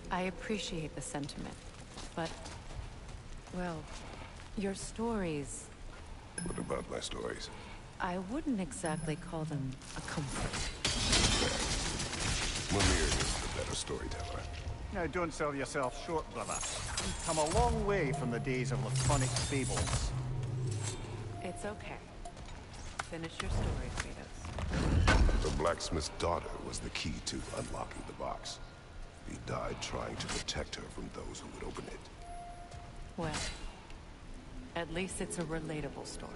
I appreciate the sentiment, but, well, your stories, What about my stories? I wouldn't exactly call them a comfort. Mimir is the better storyteller. Now, don't sell yourself short, brother. You've come a long way from the days of laconic fables. It's okay. Finish your story, Kratos. The blacksmith's daughter was the key to unlocking the box. He died trying to protect her from those who would open it. Well, at least it's a relatable story.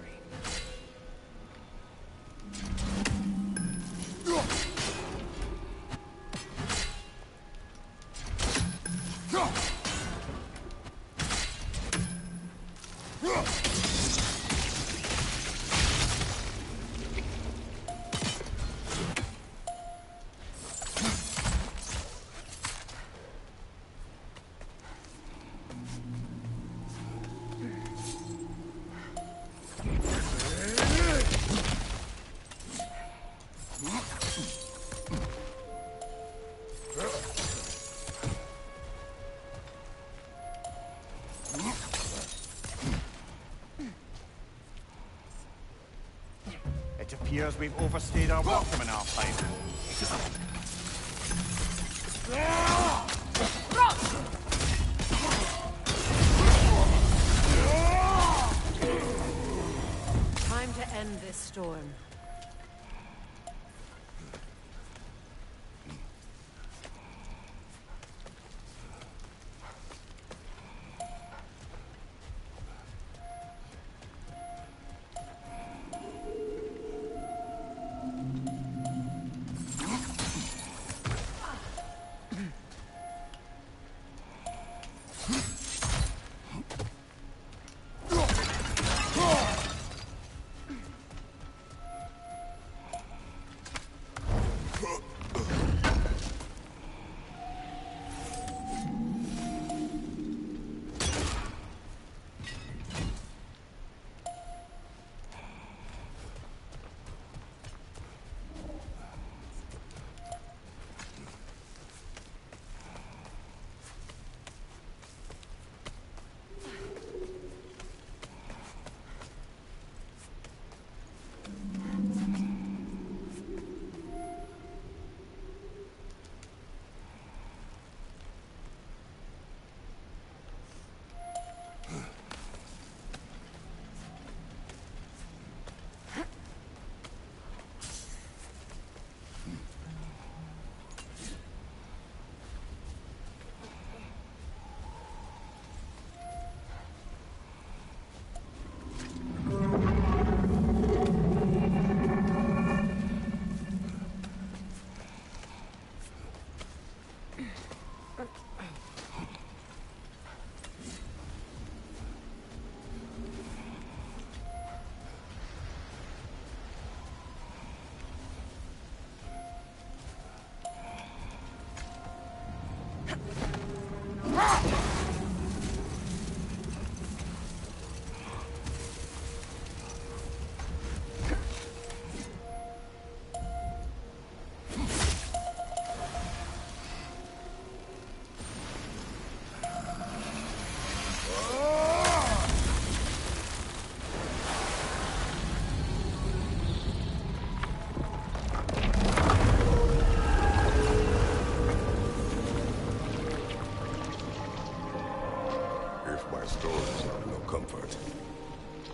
It appears we've overstayed our welcome in our fight. Time to end this storm.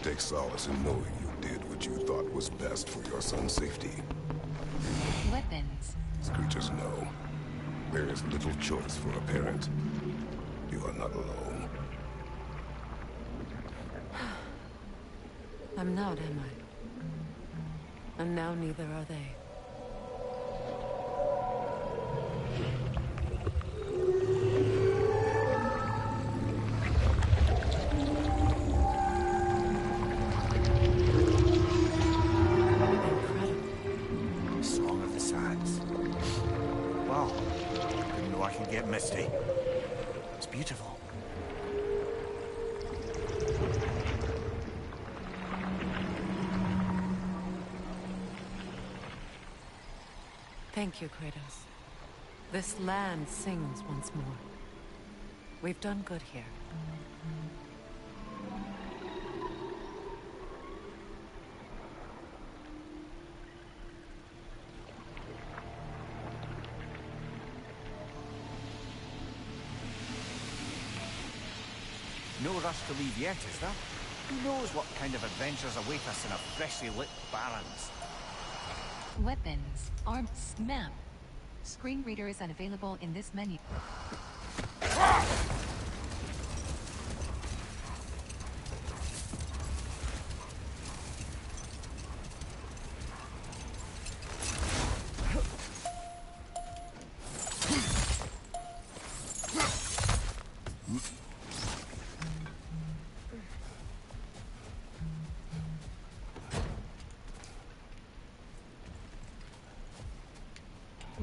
Take solace in knowing you did what you thought was best for your son's safety. Weapons. Screechers know. There is little choice for a parent. You are not alone. I'm not, am I? And now neither are they. Misty. It's beautiful. Thank you, Kratos. This land sings once more. We've done good here. No rush to leave yet, is there? Who knows what kind of adventures await us in a freshly lit barrens? Weapons. Arms. Map. Screen reader is unavailable in this menu.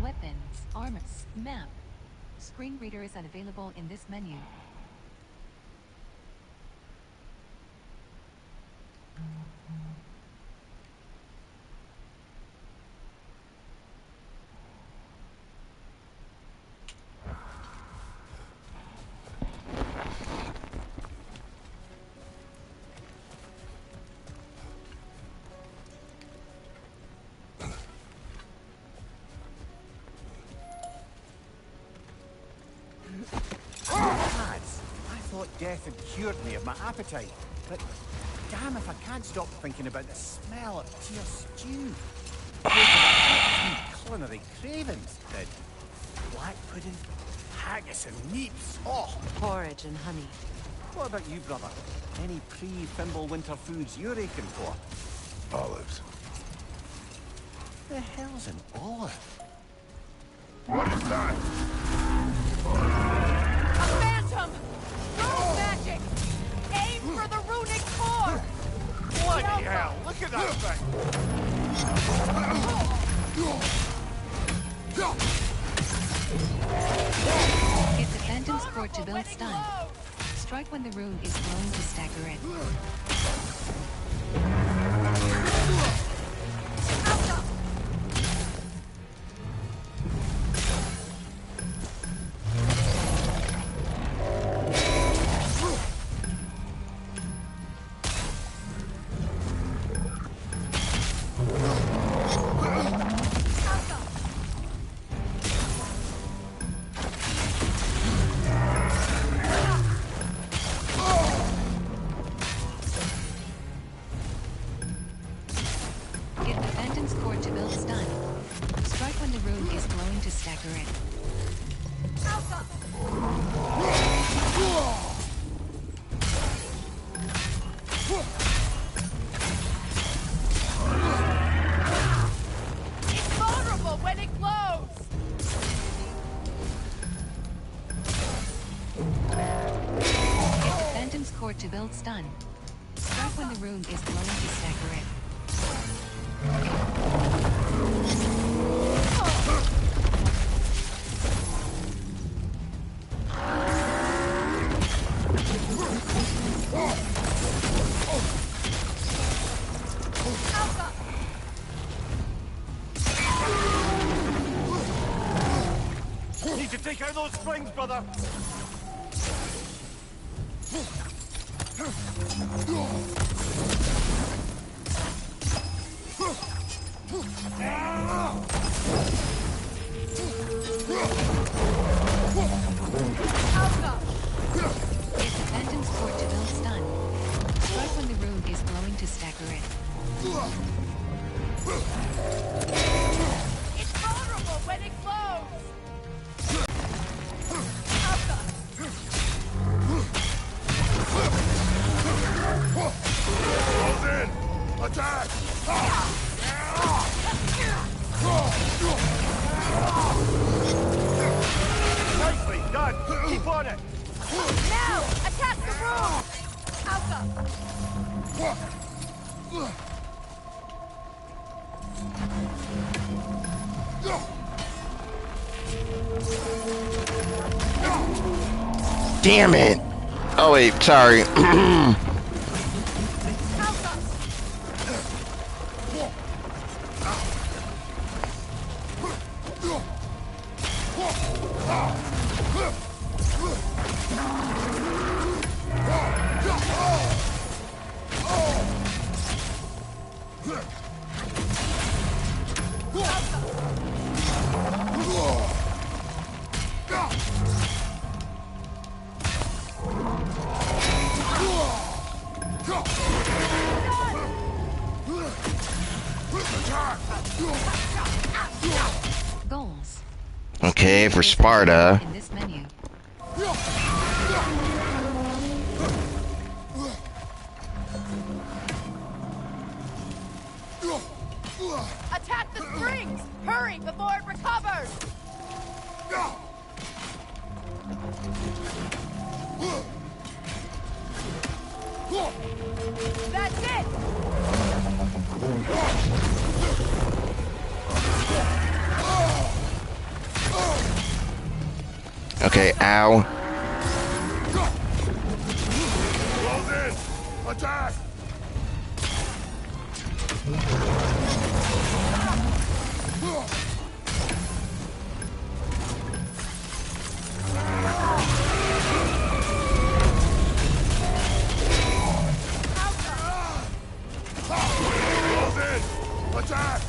Weapons, armors, map. Screen reader is unavailable in this menu. Death had cured me of my appetite, but damn if I can't stop thinking about the smell of tear stew. Culinary cravings, did. Black pudding, haggis and neeps. Oh! Porridge and honey. What about you, brother? Any pre-Fimble winter foods you're aching for? Olives. The hell's an olive? What is that? A phantom! Rune magic! Aim for the runic core! Bloody hell! Look at that thing! Get the Phantom's core to build stun. Strike when the rune is glowing to stagger it. To build stun. Strike when the rune is glowing to stagger it. Down those springs, brother! If abandoned sport to build stun, strike when the rune is glowing to stagger it. It's vulnerable when it glows! Close in! Attack! Nicely done! Keep on it! Now! Attack the room! Alpha! Damn it! Oh wait, sorry. Goals. Okay, for Sparta. In this menu. Attack the springs! Hurry before it recovers! That's it! Okay, ow. Close in! Attack! Close in! Attack!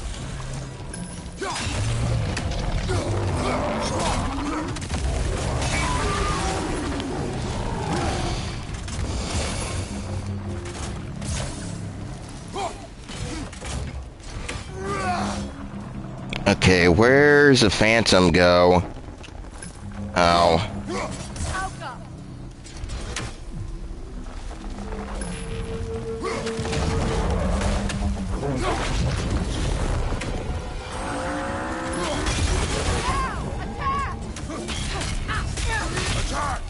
Okay, where's the Phantom go? Oh. Alpha! Attack!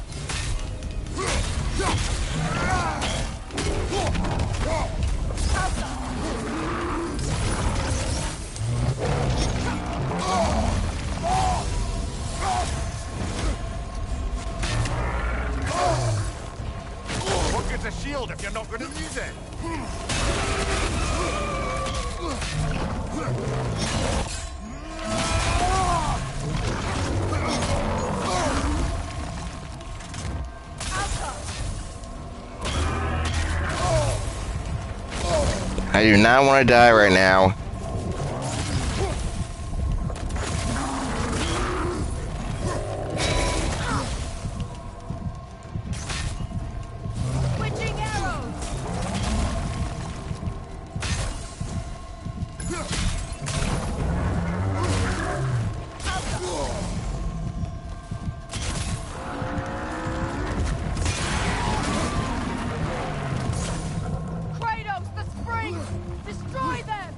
What good's a shield if you're not going to use it? I do not want to die right now. Switching arrows! Kratos, the springs! Destroy them!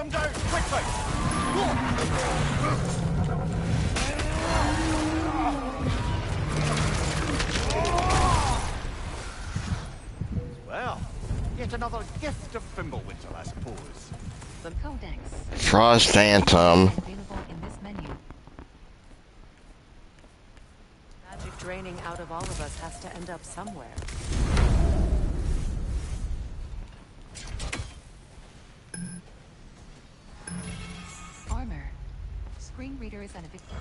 them down, quickly! Well, yet another gift of Fimbulwinter, I suppose. The Codex. Frost Phantom. Available in this menu. Magic draining out of all of us has to end up somewhere. Armor. Screen reader is unavailable.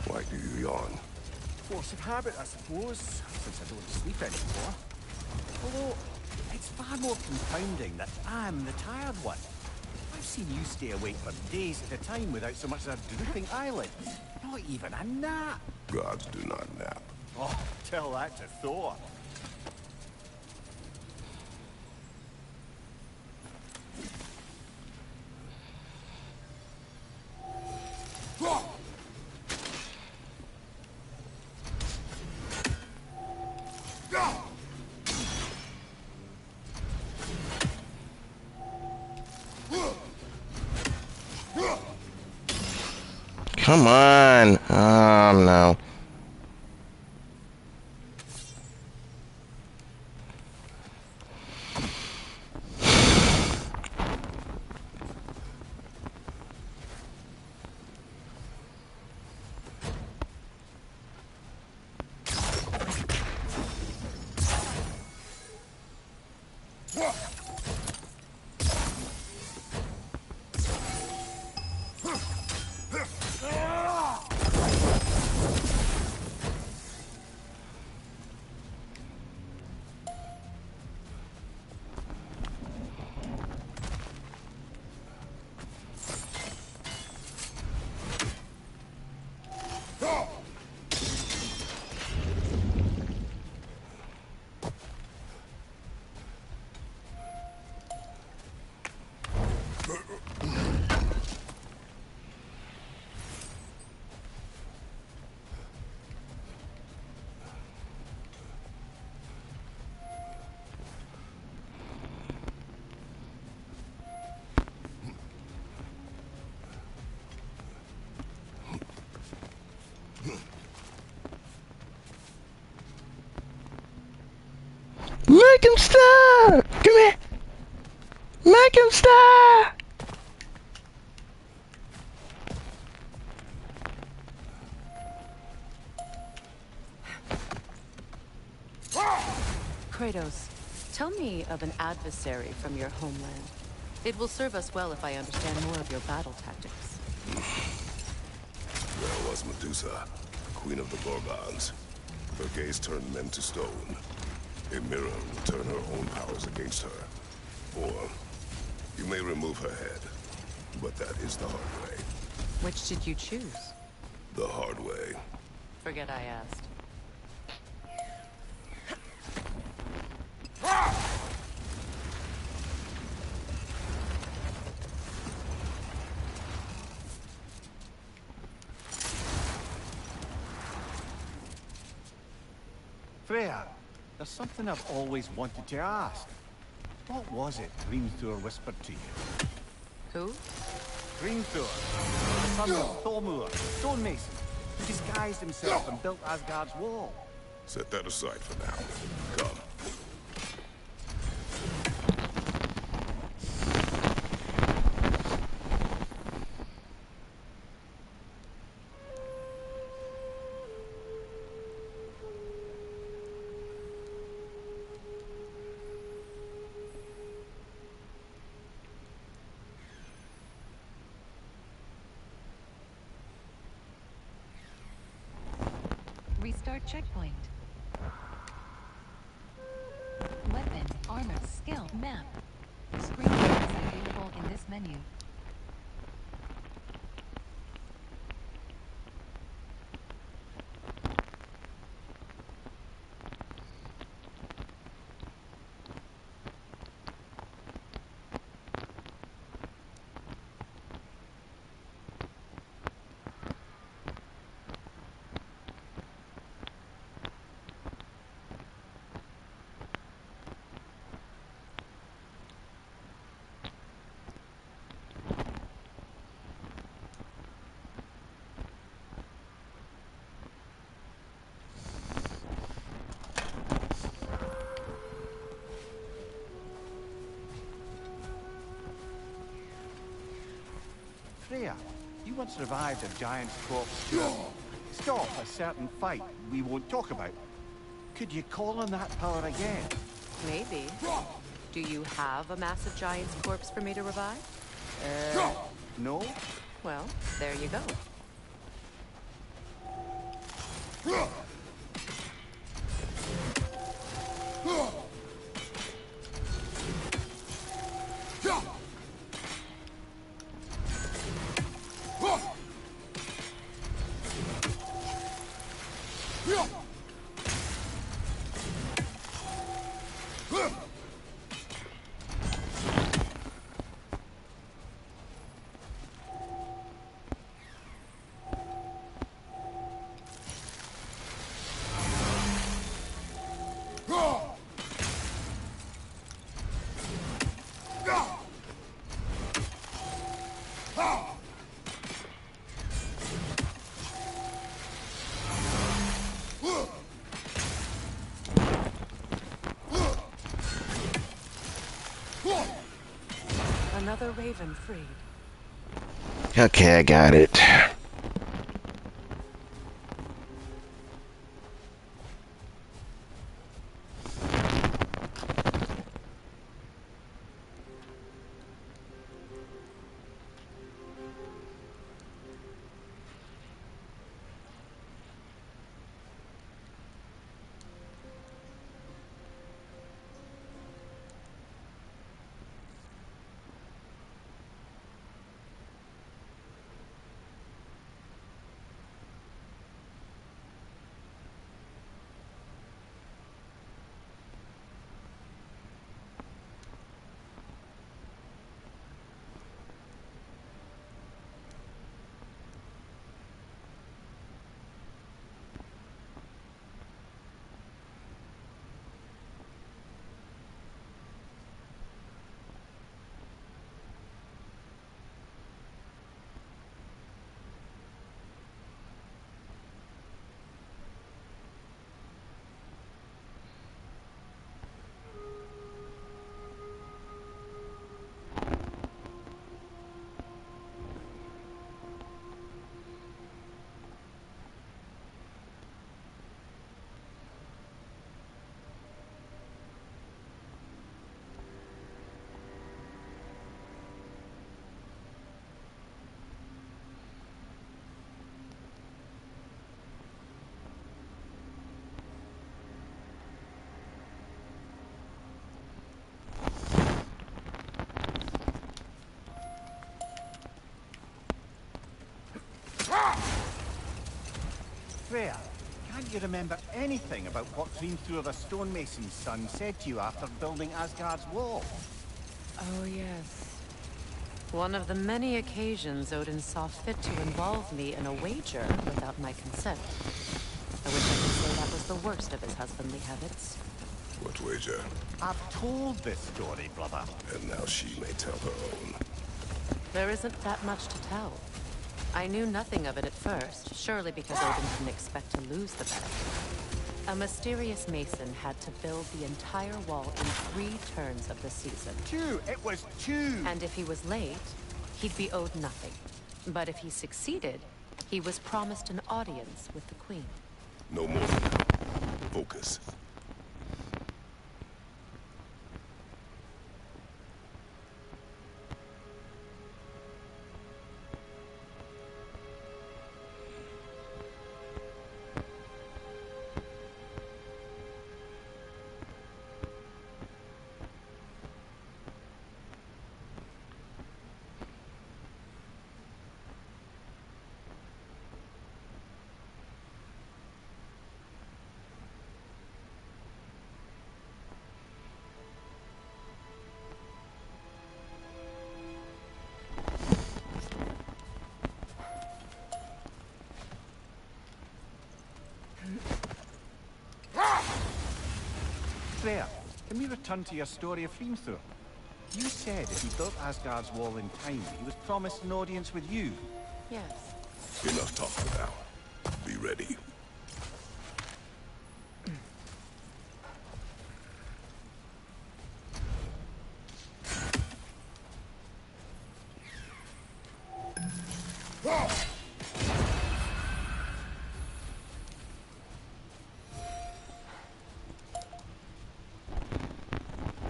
Why do you yawn? Force of habit, I suppose, since I don't sleep anymore. Although, it's far more confounding that I'm the tired one. I've seen you stay awake for days at a time without so much as a drooping eyelid. Not even a nap. Gods do not nap. Oh, tell that to Thor. Come on. No. Make him stop! Come here! Make him stop! Kratos, tell me of an adversary from your homeland. It will serve us well if I understand more of your battle tactics. There was Medusa, queen of the Gorgons. Her gaze turned men to stone. A mirror will turn her own powers against her. Or, you may remove her head. But that is the hard way. Which did you choose? The hard way. Forget I asked. Freya, there's something I've always wanted to ask. What was it Grimthor whispered to you? Who? Grimthor, the son of Thormur, stonemason, who disguised himself and built Asgard's wall. Set that aside for now. Come. Start checkpoint. Weapon, armor, skill, map. Screen readers available in this menu. Freya, you once revived a giant's corpse to stop a certain fight we won't talk about. Could you call on that power again? Maybe. Do you have a massive giant's corpse for me to revive? No? Well, there you go. Another raven freed. Okay, I got it. Freya, can't you remember anything about what Dreamthrough the stonemason's son said to you after building Asgard's wall? Oh, yes. One of the many occasions Odin saw fit to involve me in a wager without my consent. I wish I could say that was the worst of his husbandly habits. What wager? I've told this story, brother. And now she may tell her own. There isn't that much to tell. I knew nothing of it at first, surely because Odin didn't expect to lose the bet. A mysterious mason had to build the entire wall in 3 turns of the season. 2! It was 2! And if he was late, he'd be owed nothing. But if he succeeded, he was promised an audience with the queen. No more for now. Focus. can we return to your story of Hrimthur? You said if he built Asgard's wall in time, he was promised an audience with you. Yes. Enough talk for now. Be ready.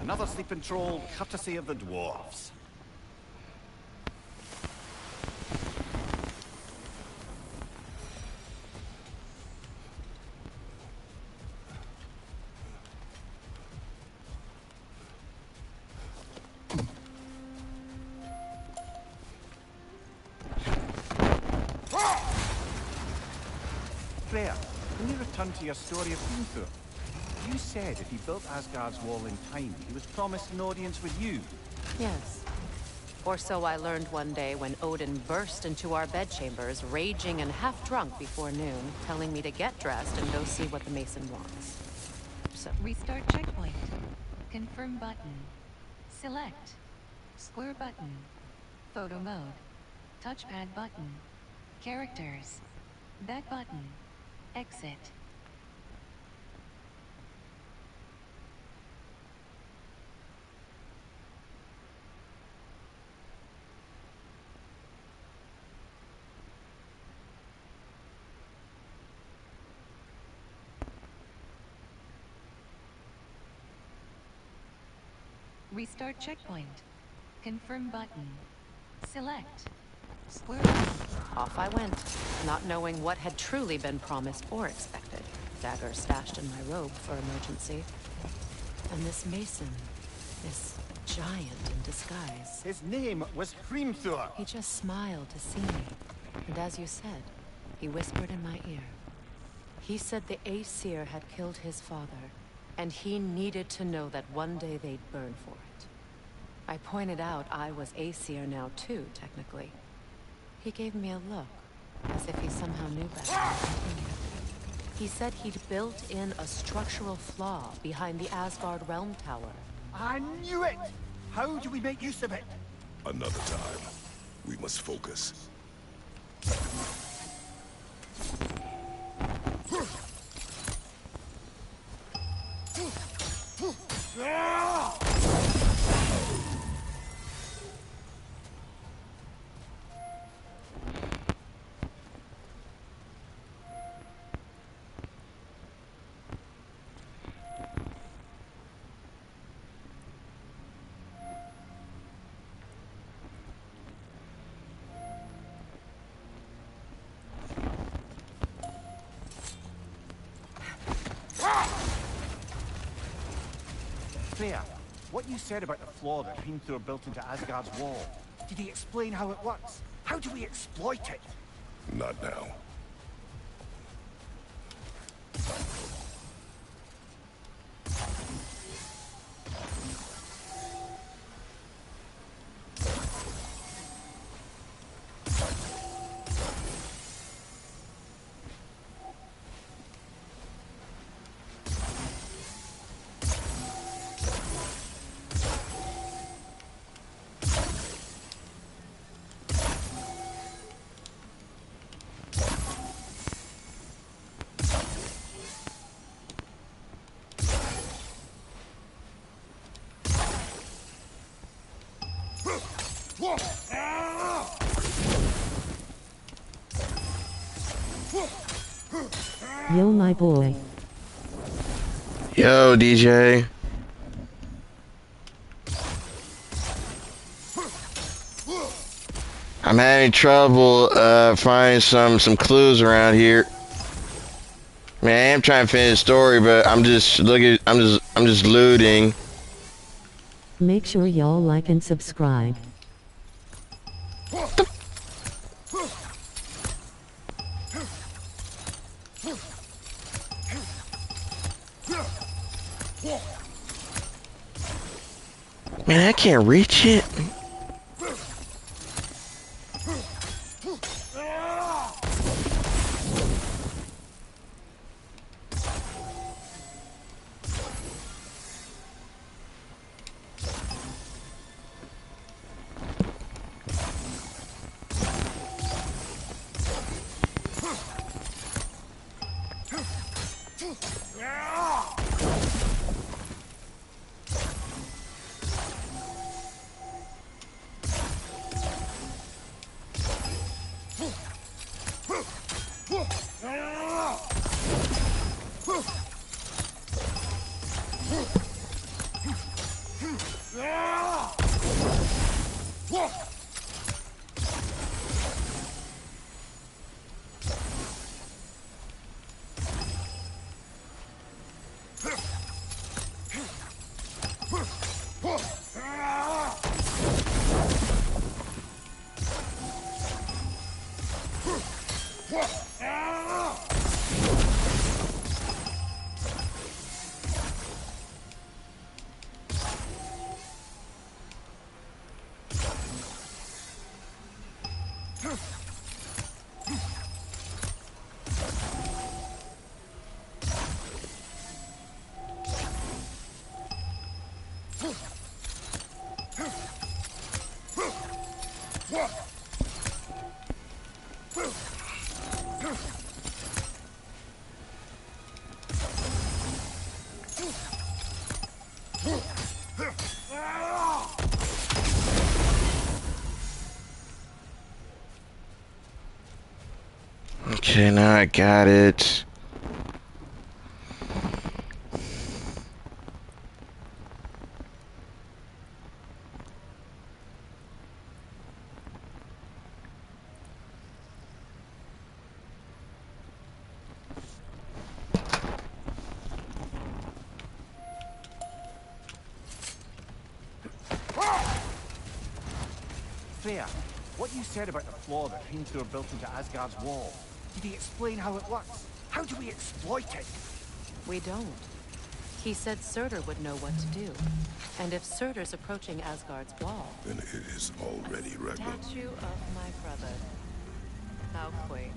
Another sleeping troll, courtesy of the dwarves. Freya, can you return to your story of Hrimthur? You said if he built Asgard's wall in time, he was promised an audience with you. Yes. Or so I learned one day when Odin burst into our bedchambers, raging and half-drunk before noon, telling me to get dressed and go see what the Mason wants. So... Restart checkpoint. Confirm button. Select. Square button. Photo mode. Touchpad button. Characters. Back button. Exit. Restart checkpoint. Confirm button. Select. Square button. Off I went, not knowing what had truly been promised or expected. Dagger stashed in my robe for emergency. And this Mason, this giant in disguise. His name was Hrimthur. He just smiled to see me. And as you said, he whispered in my ear. He said the Aesir had killed his father, and he needed to know that one day they'd burn for it. I pointed out I was Aesir now too, technically. He gave me a look, as if he somehow knew better. He said he'd built in a structural flaw behind the Asgard Realm Tower. I knew it! How do we make use of it? Another time. We must focus. Freya, what you said about the flaw that Hrimthur built into Asgard's wall, did he explain how it works? How do we exploit it? Not now. Yo, my boy. Yo, DJ. I'm having trouble finding some clues around here. Man, I am trying to finish the story, but I'm just looting. Make sure y'all like and subscribe. Man, I can't reach it. Okay, now I got it. Freya, what you said about the flaw that Hrimthur built into Asgard's wall, did he explain how it works? How do we exploit it? We don't. He said Surtur would know what to do. And if Surtur's approaching Asgard's wall... Then it is already Ragnarök. Statue of my brother. How quaint.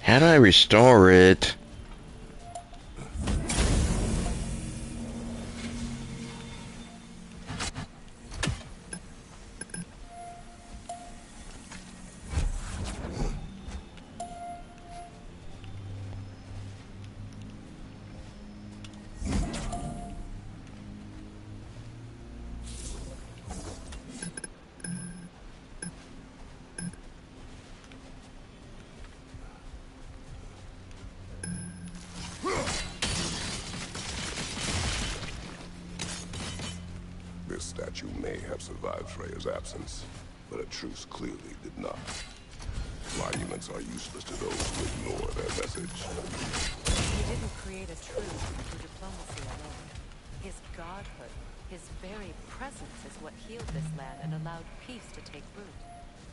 How do I restore it? This statue may have survived Freya's absence, but a truce clearly did not. Monuments are useless to those who ignore their message. He didn't create a truce through diplomacy alone. His godhood, his very presence is what healed this land and allowed peace to take root.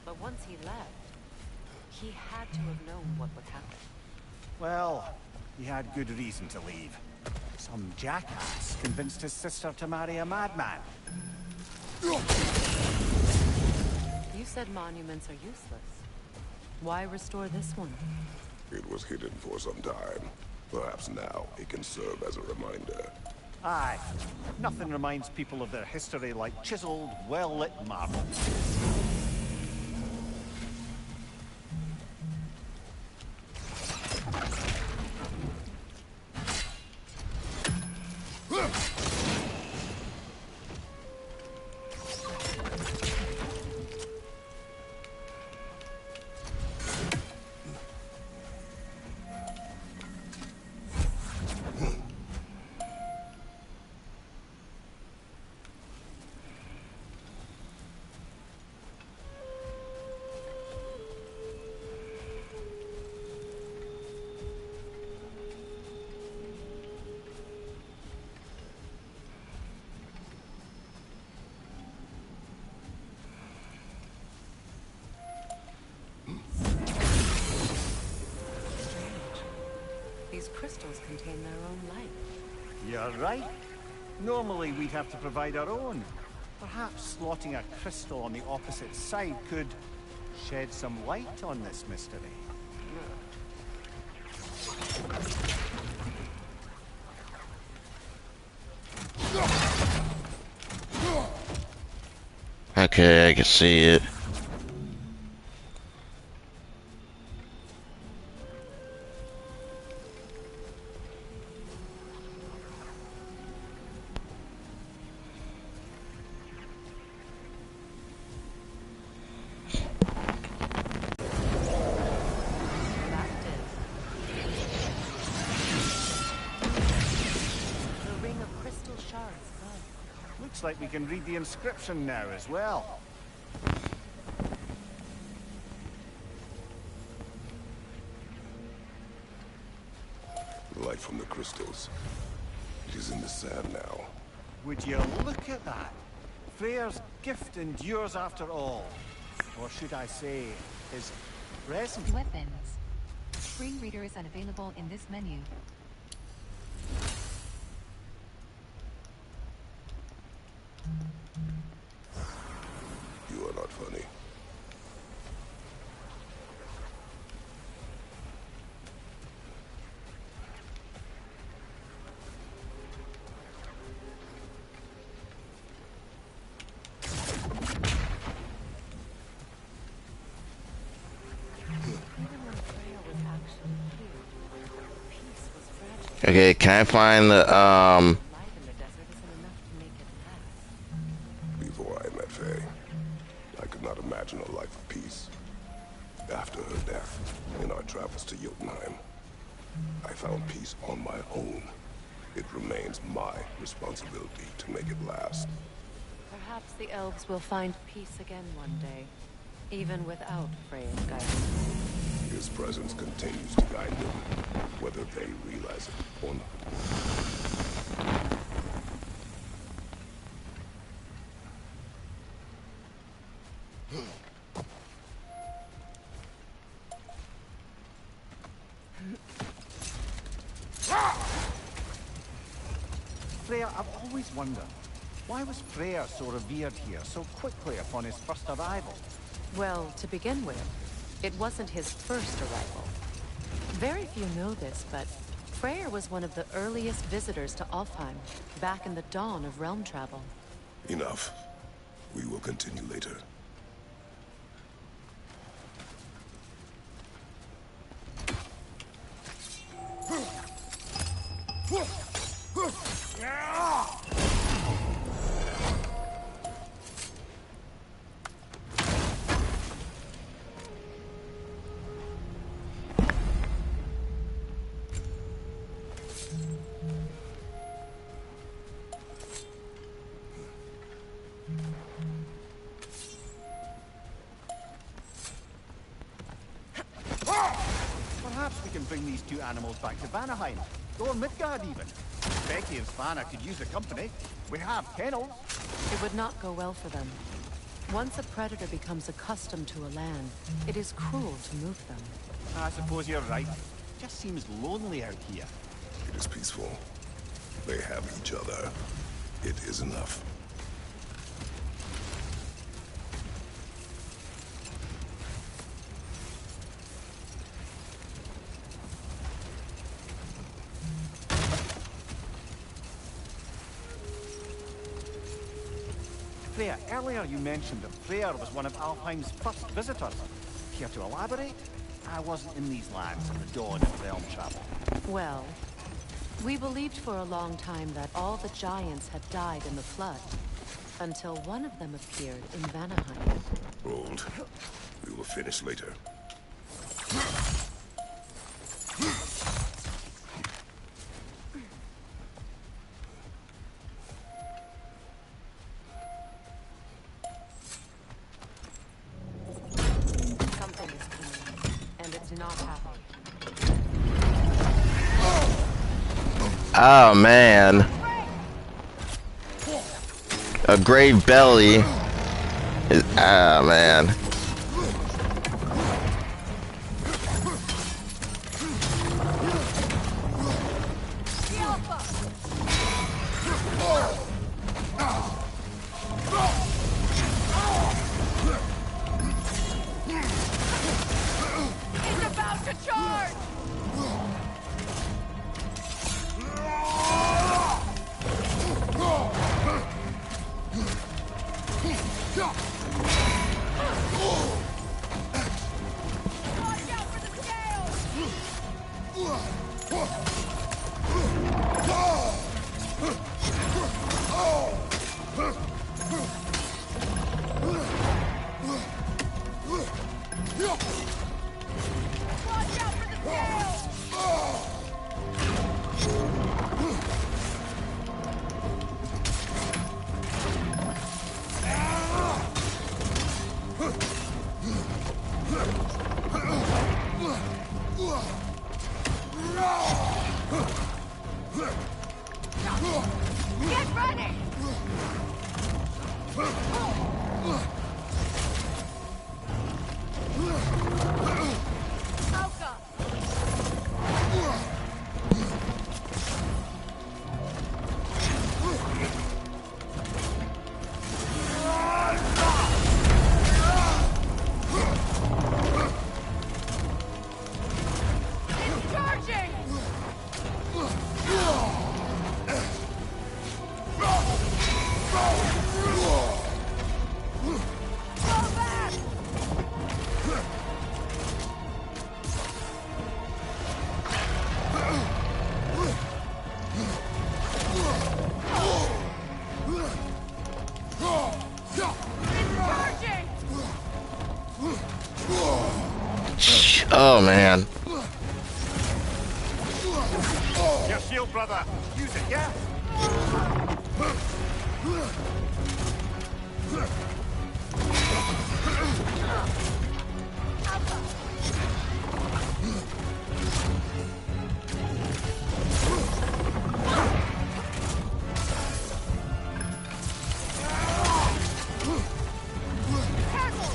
But once he left, he had to have known what would happen. Well, he had good reason to leave. Some jackass convinced his sister to marry a madman. You said monuments are useless. Why restore this one? It was hidden for some time. Perhaps now it can serve as a reminder. Aye. Nothing reminds people of their history like chiseled, well-lit marble. These crystals contain their own light. You're right. Normally we'd have to provide our own. Perhaps slotting a crystal on the opposite side could shed some light on this mystery. Okay, I can see it. The ring of crystal shards above. Looks like we can read the inscription now as well. The light from the crystals. It is in the sand now. Would you look at that? Freyr's gift endures after all. Or should I say, his present. Weapons. Screen reader is unavailable in this menu. You are not funny. Okay, can I find the Before I met Faye, I could not imagine a life of peace. After her death, in our travels to Jotunheim, I found peace on my own. It remains my responsibility to make it last. Perhaps the elves will find peace again one day, even without Freya's guidance. His presence continues to guide them, whether they realize it or not. Freyr, I've always wondered, why was Freyr so revered here so quickly upon his first arrival? Well, to begin with, it wasn't his first arrival. Very few know this, but Freyr was one of the earliest visitors to Alfheim, back in the dawn of realm travel. Enough. We will continue later. Perhaps we can bring these two animals back to Vanaheim. Or Midgard even. Becky and Svanna could use the company. We have kennels. It would not go well for them. Once a predator becomes accustomed to a land, it is cruel to move them. I suppose you're right. It just seems lonely out here. It is peaceful. They have each other. It is enough. Freya, earlier you mentioned that Freyr was one of Alfheim's first visitors. Care to elaborate? I wasn't in these lands at the dawn of realm travel. Well, we believed for a long time that all the giants had died in the flood, until one of them appeared in Vanaheim. Hold. We will finish later. Something is coming, and it's not happy. oh man. A grave belly is man. He's about to charge! Get ready! Elsa! It's charging! Fall back! Oh man. Your shield, brother. Use it, yeah? Careful,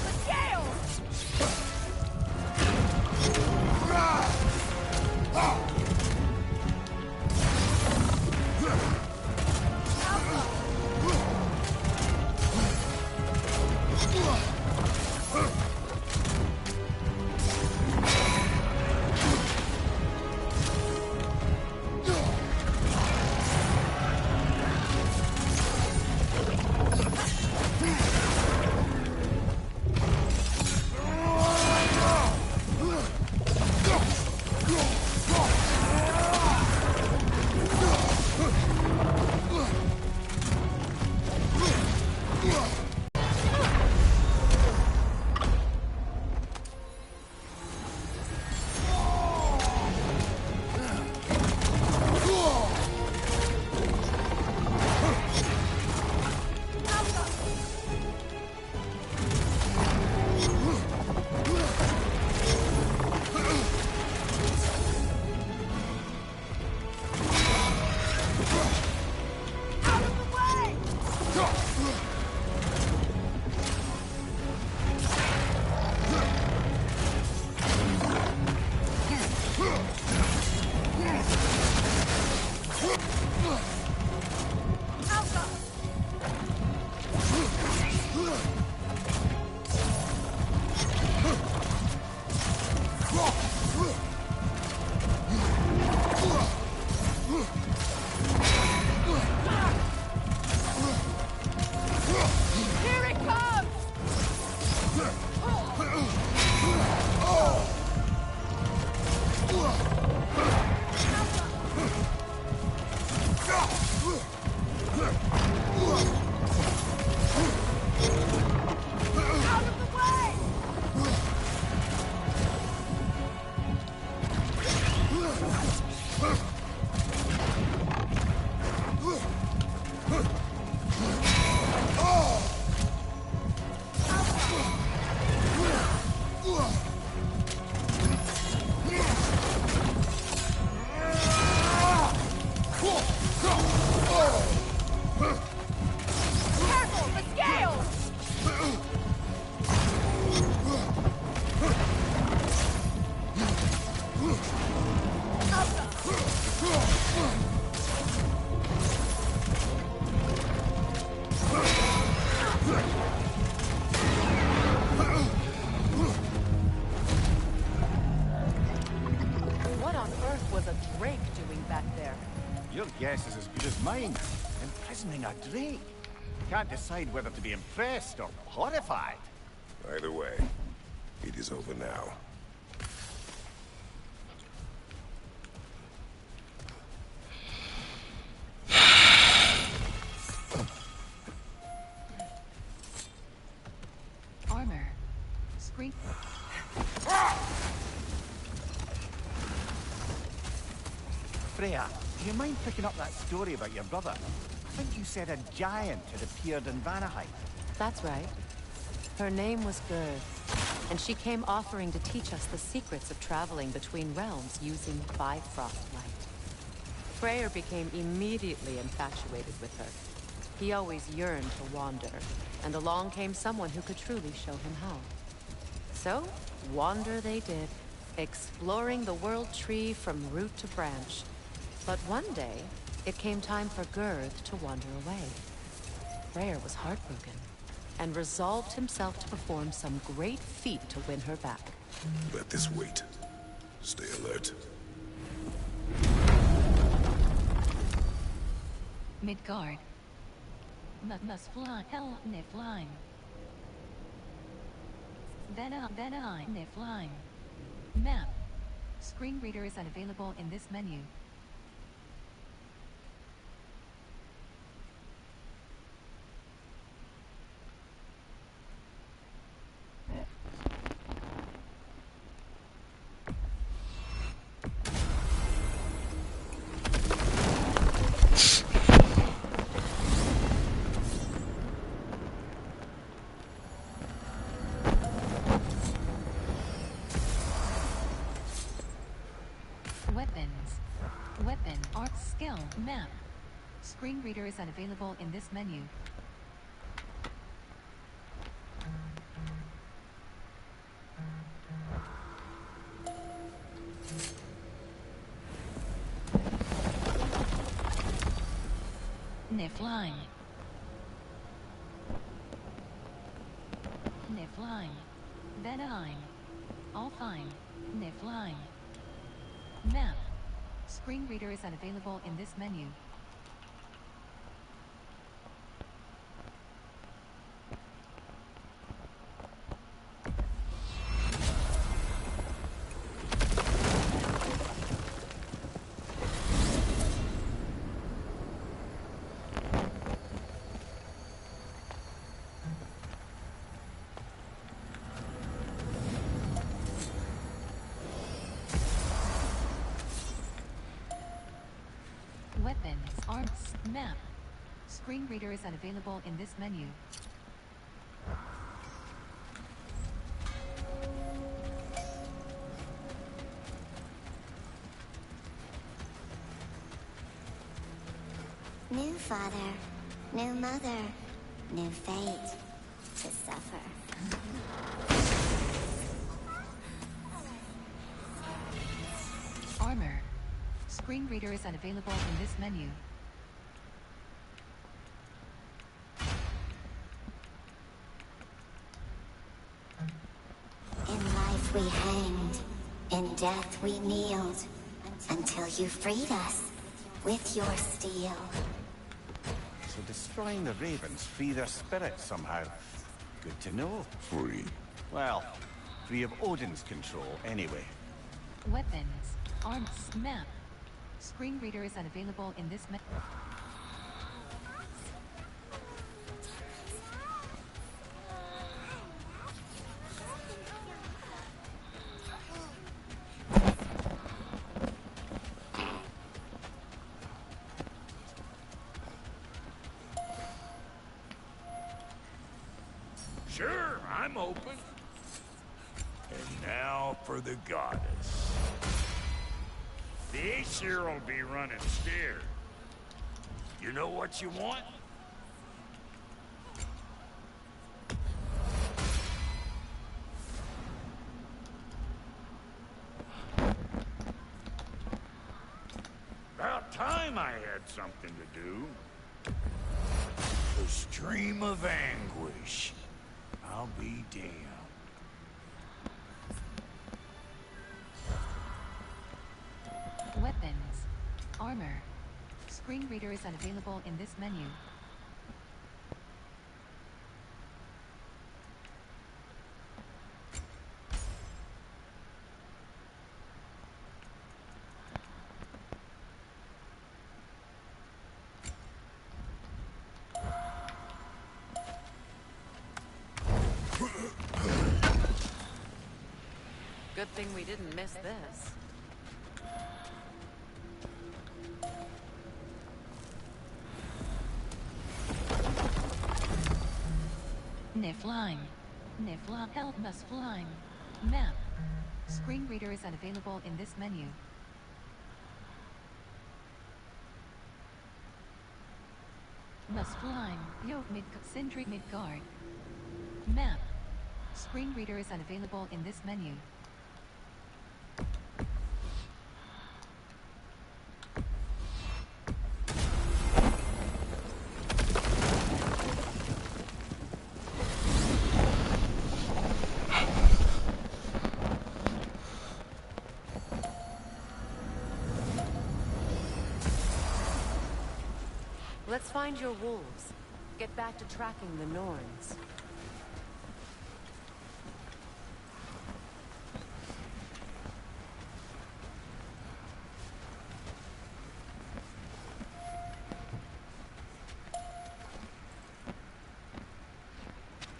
the scales! Your guess is as good as mine. Imprisoning a Drake. Can't decide whether to be impressed or horrified. Either way, it is over now. Freya, do you mind picking up that story about your brother? I think you said a giant had appeared in Vanaheim. That's right. Her name was Gerd, and she came offering to teach us the secrets of traveling between realms using Bifrost light. Freyr became immediately infatuated with her. He always yearned to wander, and along came someone who could truly show him how. So, wander they did, exploring the World Tree from root to branch. But one day, it came time for Gerd to wander away. Freyr was heartbroken, and resolved himself to perform some great feat to win her back. Let this wait. Stay alert. Midgard. Must fly. Niflheim. Vanaheim. Niflheim. Map. Screen reader is unavailable in this menu. Weapon, art, skill, map. Screen reader is unavailable in this menu. Niflheim. Niflheim. Vanaheim. Alfheim. Niflheim. Map. Screen reader is unavailable in this menu. Weapons, arms, map. Screen reader is unavailable in this menu. New father, new mother, new fate to suffer. Armor. Screen reader is unavailable in this menu. In life we hanged, in death we kneeled, until you freed us with your steel. So destroying the ravens free their spirits somehow. Good to know. Free. Well, free of Odin's control anyway. Weapons, arms, map. Screen reader is unavailable in this menu. Sure, I'm open. And now for the goddess. The Aesir will be running scared. You know what you want? About time I had something to do. The stream of anguish. I'll be damned. Weapons, armor. Screen reader is unavailable in this menu. Good thing we didn't miss this. Niflheim. Niflheim. Help Muspelheim. Map. Screen reader is unavailable in this menu. Muspelheim. Yo Sindri Midgard. Map. Screen reader is unavailable in this menu. Let's find your wolves. Get back to tracking the Norns.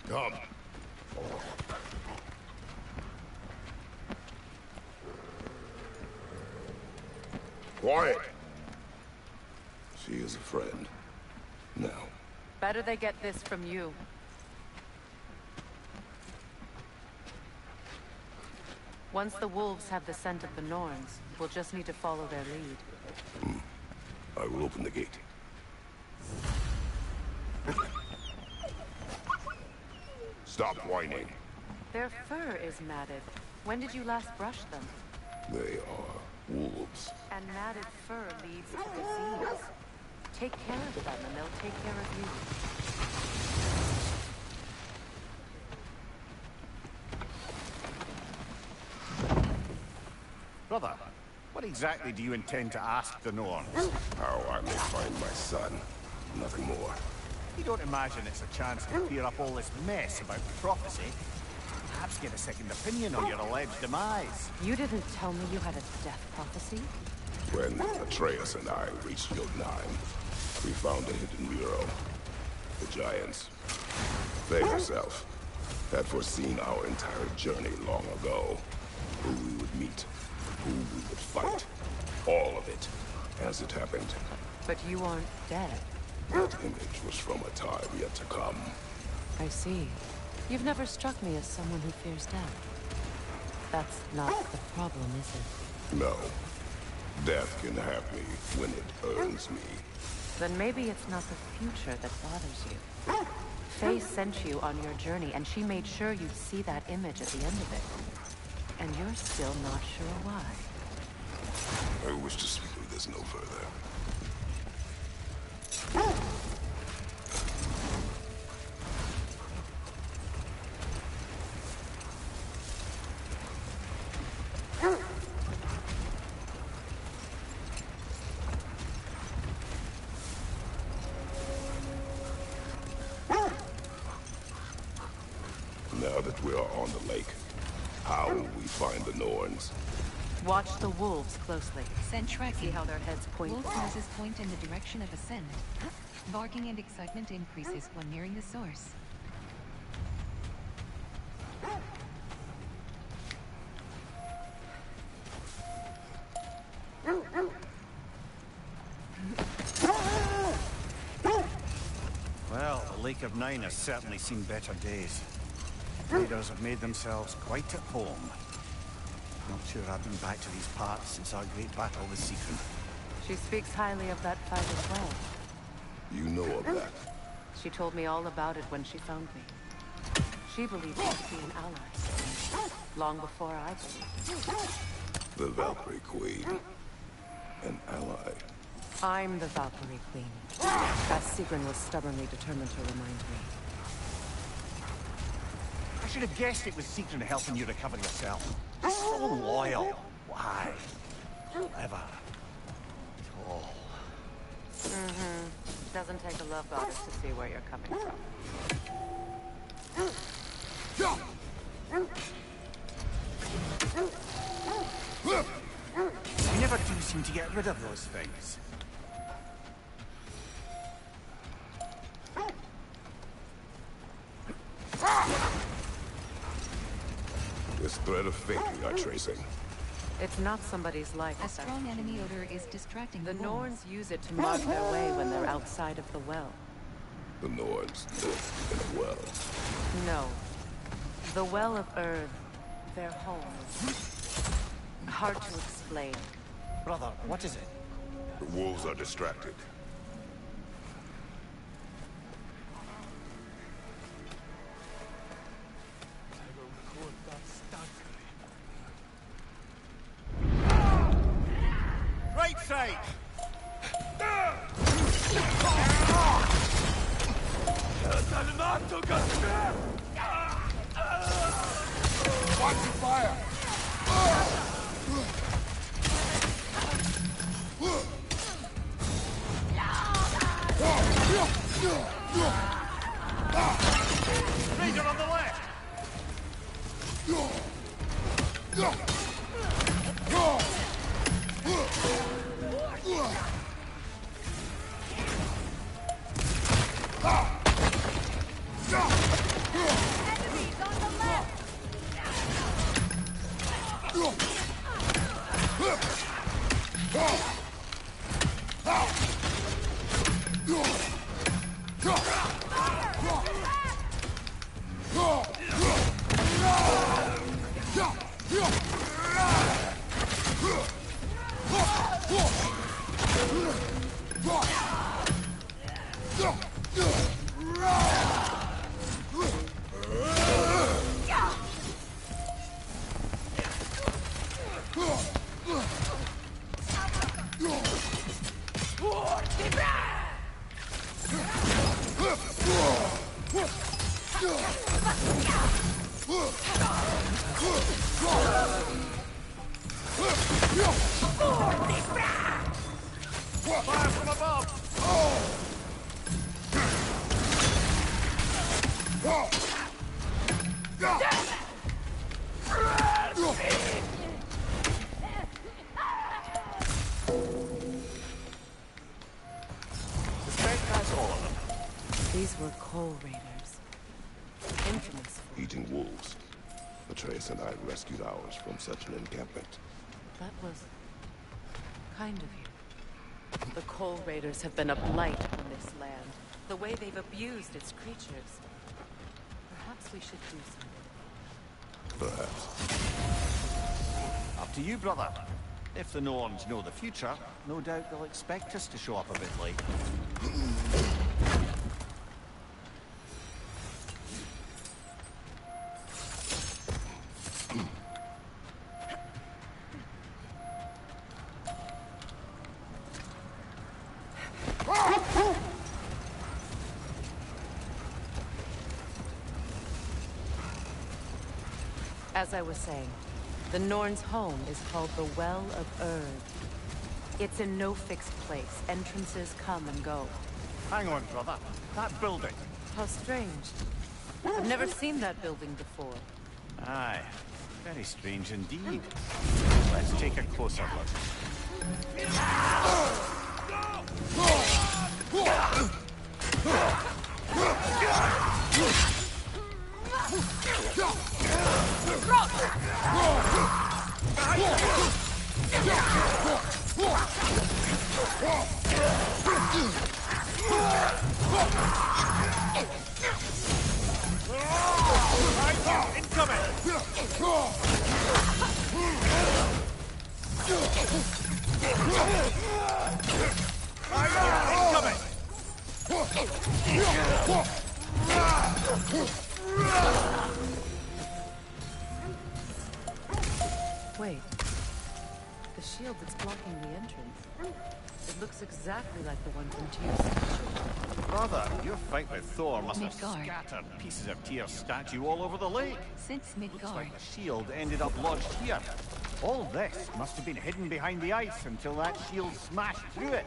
Come. Quiet. She is a friend. Now. Better they get this from you. Once the wolves have the scent of the Norns, we'll just need to follow their lead. I will open the gate. Stop whining. Their fur is matted. When did you last brush them? They are wolves. And matted fur leads to disease. Take care of them and they'll take care of you. Brother, what exactly do you intend to ask the Norns? How I may find my son. Nothing more. You don't imagine it's a chance to clear up all this mess about prophecy? Perhaps get a second opinion on your alleged demise. You didn't tell me you had a death prophecy? When Atreus and I reached Jotunheim, we found a hidden mural. The giants, they herself, had foreseen our entire journey long ago. Who we would meet, who we would fight. All of it, as it happened. But you aren't dead. That image was from a time yet to come. I see. You've never struck me as someone who fears death. That's not the problem, is it? No. Death can have me when it earns me. Then maybe it's not the future that bothers you. Faye sent you on your journey, and she made sure you'd see that image at the end of it. And you're still not sure why. I wish to speak of this no further. Now that we are on the lake, how will we find the Norns? Watch the wolves closely. Scent tracking. See how their heads point. Wolf noses point in the direction of a scent. Barking and excitement increases when nearing the source. Well, the Lake of Nine has certainly seen better days. Raiders have made themselves quite at home. Not sure I've been back to these parts since our great battle with Sigrun. She speaks highly of that fight as well. You know of that? She told me all about it when she found me. She believed me to be an ally. Long before I believed. The Valkyrie Queen. An ally. I'm the Valkyrie Queen. As Sigrun was stubbornly determined to remind me. I should have guessed it was Sigrun helping you recover yourself. So loyal. Why? Clever. At all. Doesn't take a love goddess to see where you're coming from. You never do seem to get rid of those things. This thread of fate we are tracing. It's not somebody's life. A strong enemy odor is distracting The wolves. Norns use it to mark their way when they're outside of the well. The Norns live in a well. No. The Well of Earth, their home, is hard to explain. Brother, what is it? The wolves are distracted. Right side! Watch your fire! Ranger on the left! Enemies on the left! Fire from above! Suspect that's all of them. These were Coal Raiders. Infamous for... Eating wolves. Atreus and I rescued ours from such an encampment. That was... kind of you. The Coal Raiders have been a blight on this land. The way they've abused its creatures. Perhaps we should do something. Perhaps. Up to you, brother. If the Norns know the future, no doubt they'll expect us to show up a bit late. As I was saying, the Norns' home is called the Well of Earth. It's in no fixed place. Entrances come and go. Hang on, brother. That building. How strange. I've never seen that building before. Aye. Very strange indeed. Let's take a closer look. Wait. The shield that's blocking the entrance. It looks exactly like the one from Tyr's statue. Brother, your fight with Thor must have Midgard. scattered pieces of Tyr's statue all over the lake. Since Looks Midgard, like the shield ended up lodged here. All this must have been hidden behind the ice until that shield smashed through it.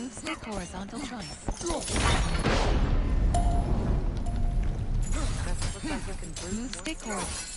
move stick horizontal choice. Does it look like we can brute Move stick horizontal.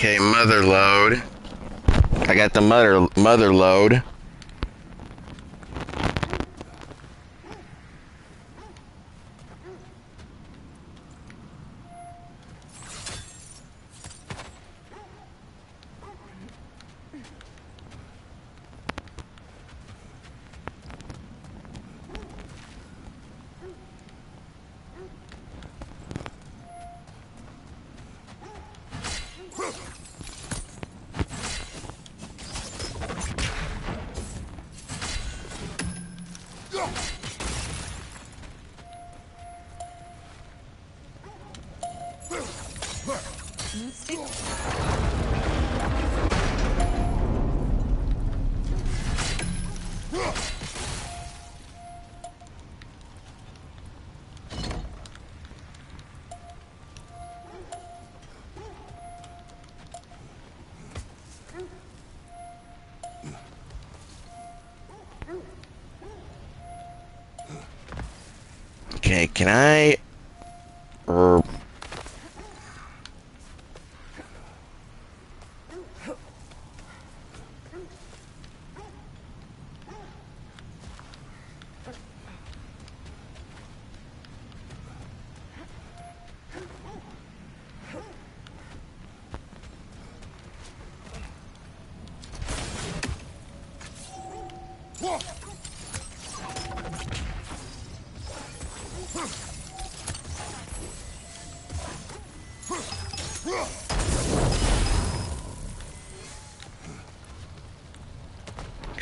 Okay, mother load. I got the mother load. Okay, can I...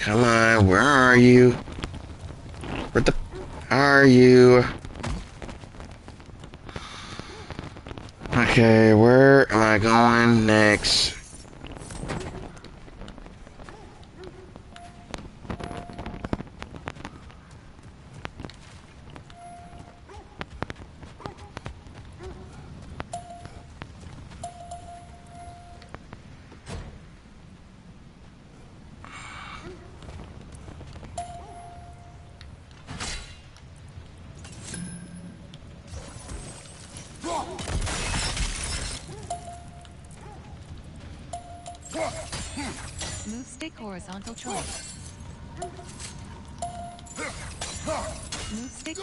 Come on, where are you? Where the... are you? Okay, where am I going next? Move stick horizontal choice. Move stick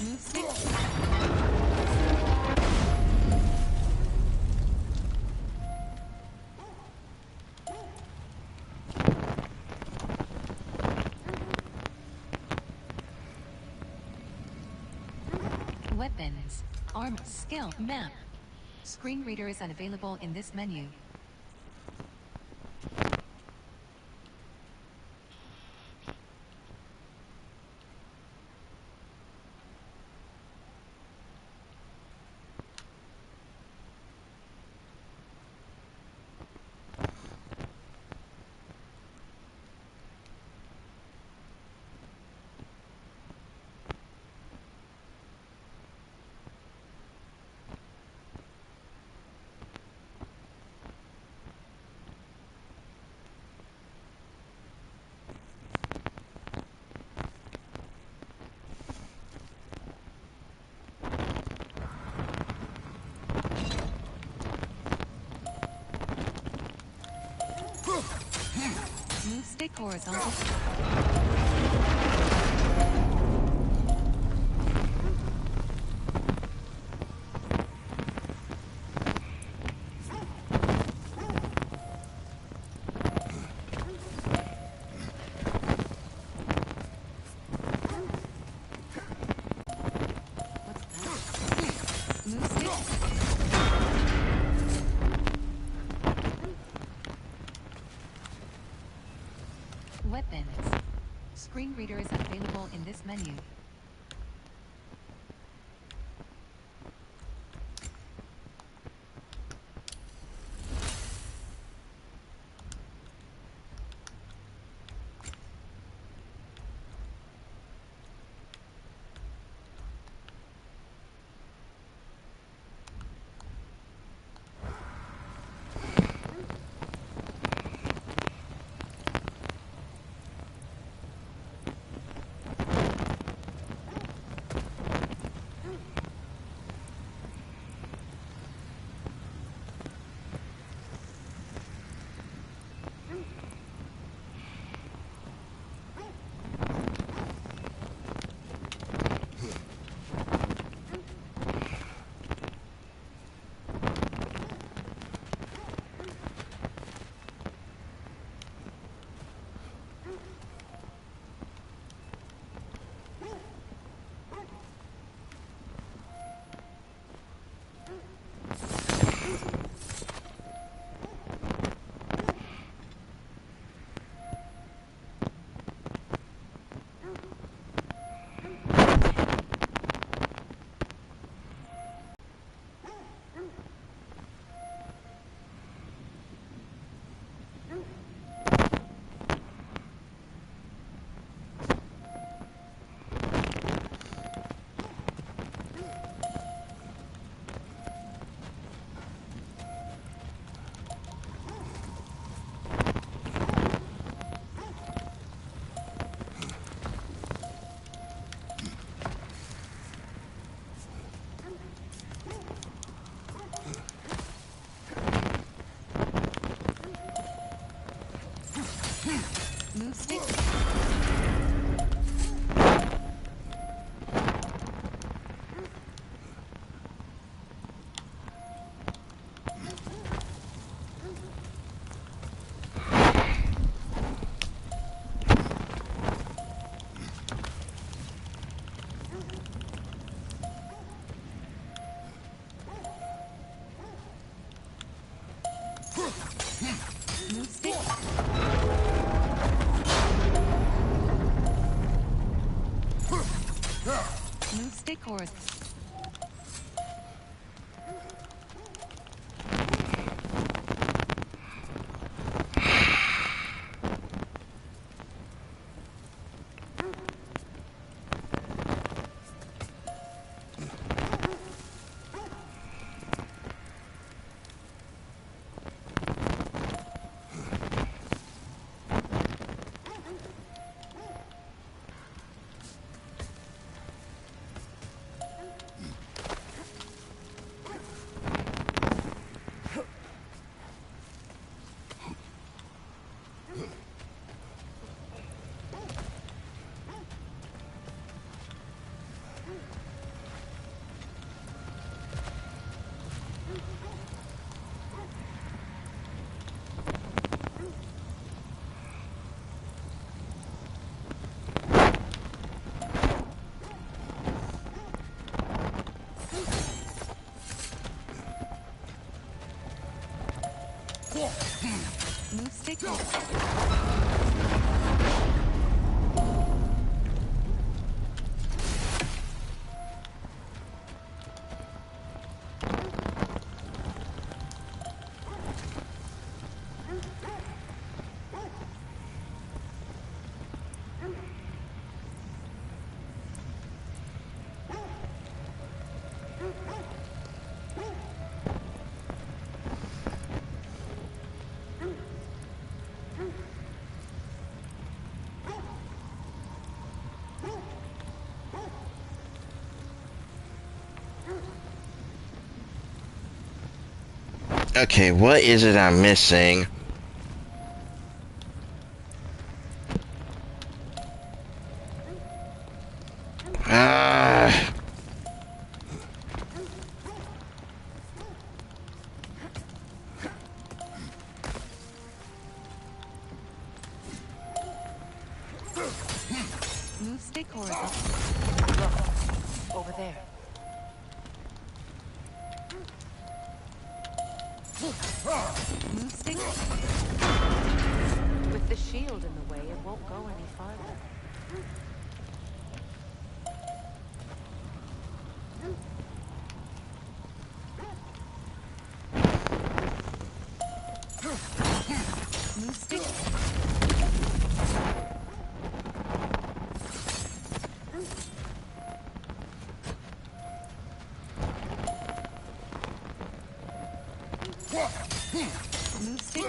Move stick. Weapons. Arm skill map. Screen reader is unavailable in this menu. stick horizontal. Move stick. Weapons. Screen reader is available in this menu. Move stick. Move stick. Move stick horizontal. Move stick horizontal. Okay, what is it I'm missing? decor is up. Look, over there. Move stick. With the shield in the way, it won't go any farther. Move stick. Move stick.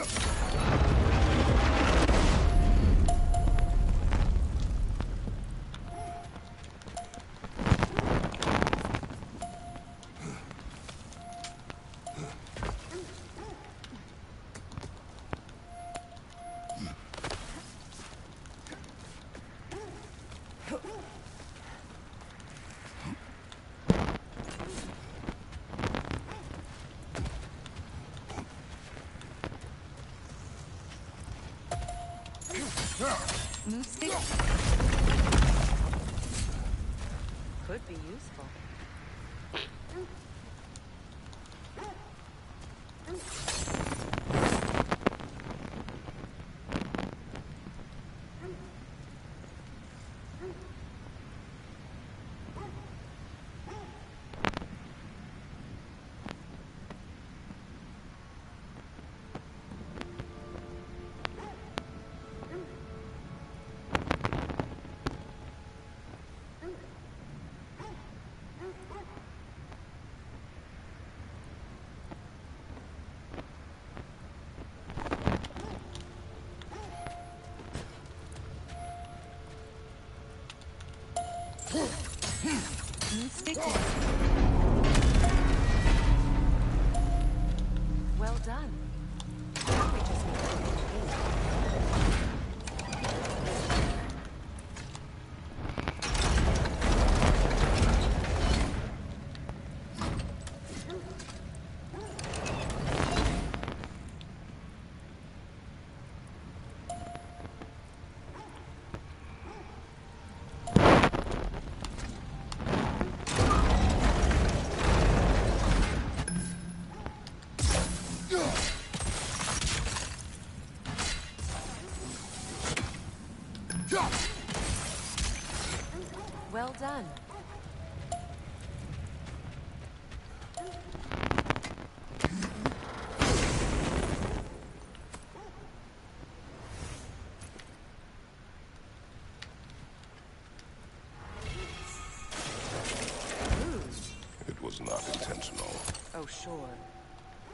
Move stick. Could be useful. Move stick. Well done. Now we just need to maintain. Well done. It was not intentional. Oh, sure.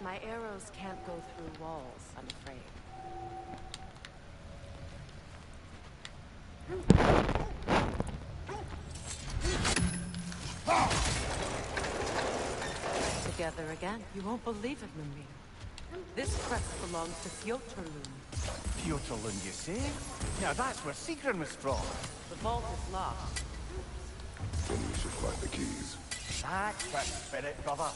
My arrows can't go through walls, I'm afraid. Together again. You won't believe it, Marie. This crest belongs to Fjotorlund. Fjotorlund, you say? Now that's where Sigrun was from. The vault is locked. Then we should find the keys. That's the spirit, brother.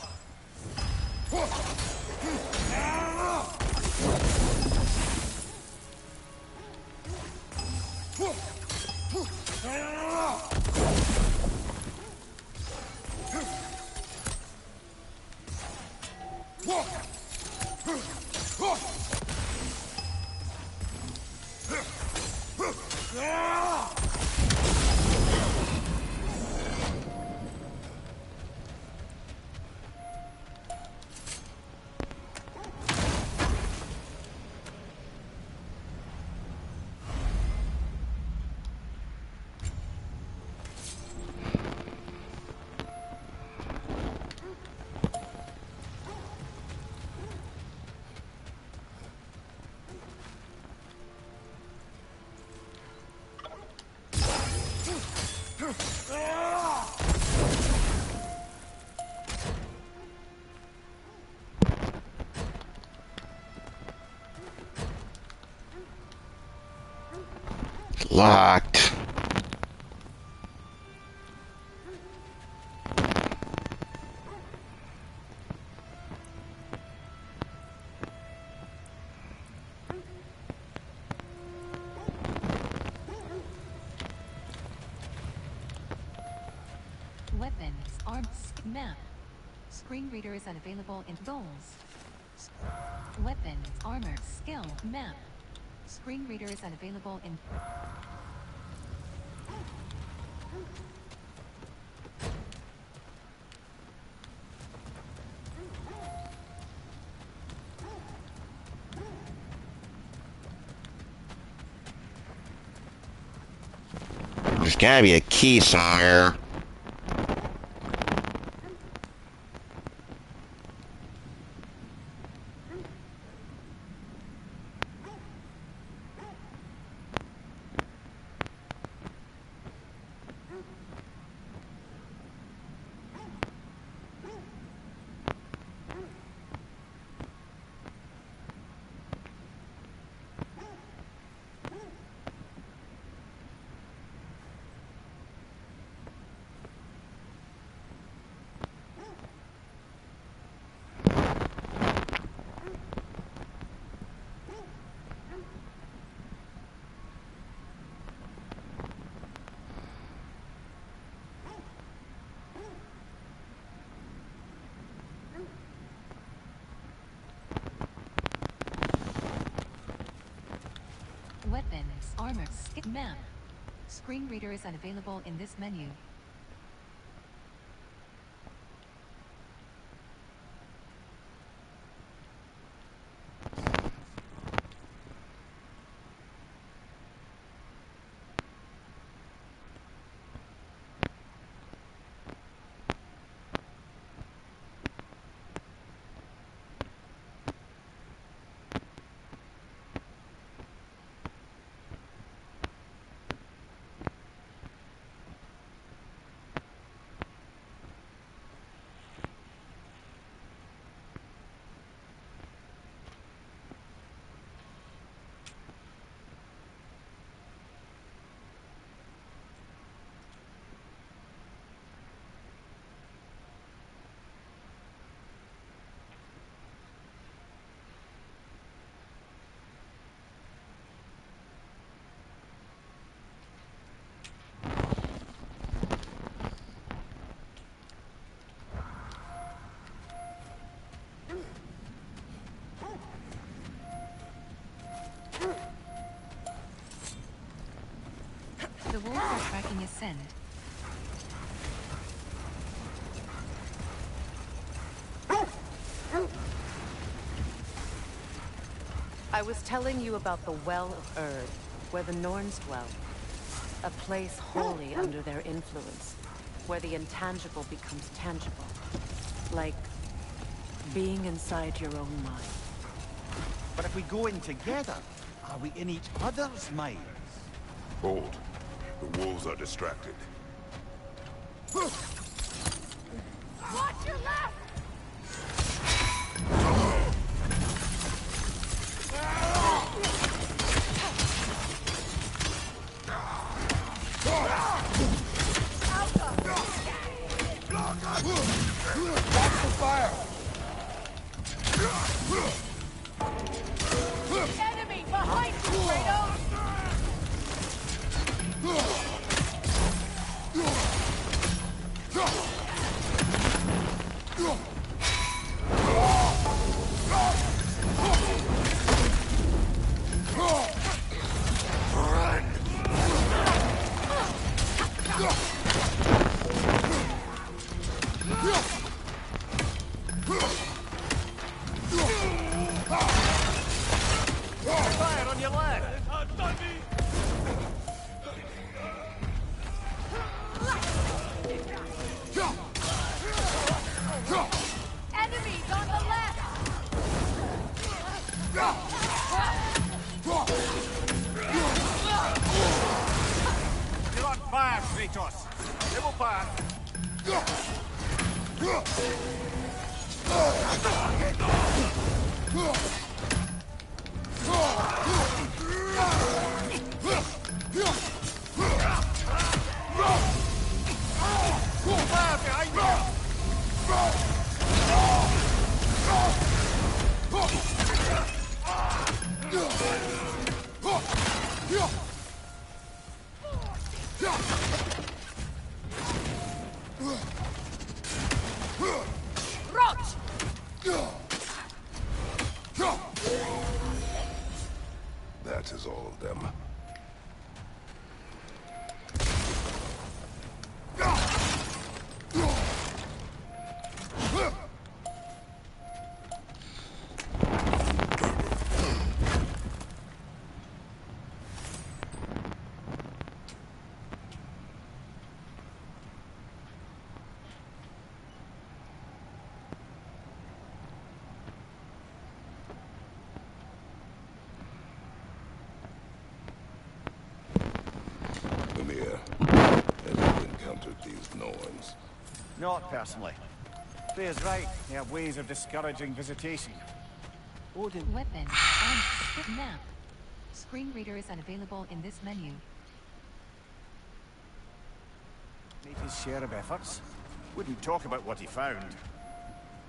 Locked. map. Screen reader is unavailable in goals. Weapons, armor, skill, map. Screen reader is unavailable in... There's gotta be a key somewhere. Weapons, armor, skill, map. Screen reader is unavailable in this menu. The wolves are tracking his scent. I was telling you about the Well of Erd, where the Norns dwell. A place holy under their influence, where the intangible becomes tangible. Like being inside your own mind. But if we go in together, are we in each other's minds? Hold. The wolves are distracted. Watch your left! Watch the fire! Enemy behind you, Kratos! Fire on your left! Enemies on the left! You're on fire, Kratos! They will pass! Fire behind you! Not personally. Freya's right. They have ways of discouraging visitation. Weapon. On skip map. Screen reader is unavailable in this menu. Made his share of efforts. Wouldn't talk about what he found.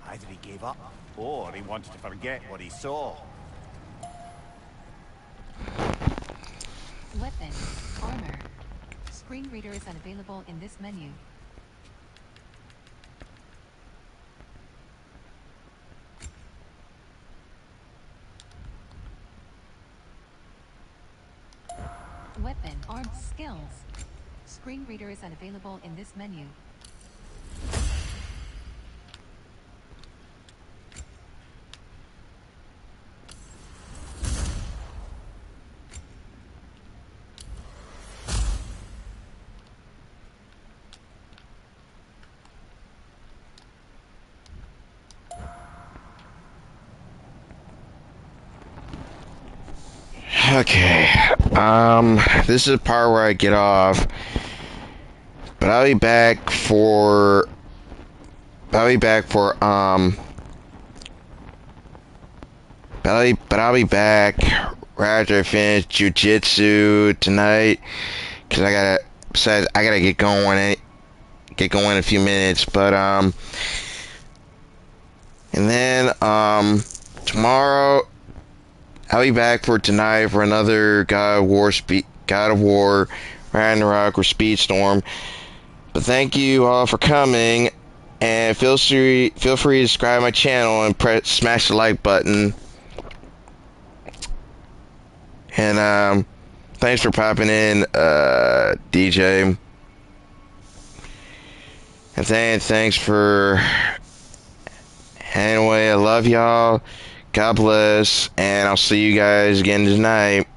Either he gave up, or he wanted to forget what he saw. Weapon. Armor. Screen reader is unavailable in this menu. Weapon. Armed skills. Screen reader is unavailable in this menu. Okay, this is the part where I get off, but I'll be back for, but I'll be back right after I finish jujitsu tonight, cause I gotta get going in a few minutes, but, and then, tomorrow, I'll be back for tonight for another God of War, Ragnarök, or Speedstorm. But thank you all for coming, and feel free to subscribe to my channel and smash the like button. And thanks for popping in, DJ. And thanks for. Anyway, I love y'all. God bless, and I'll see you guys again tonight.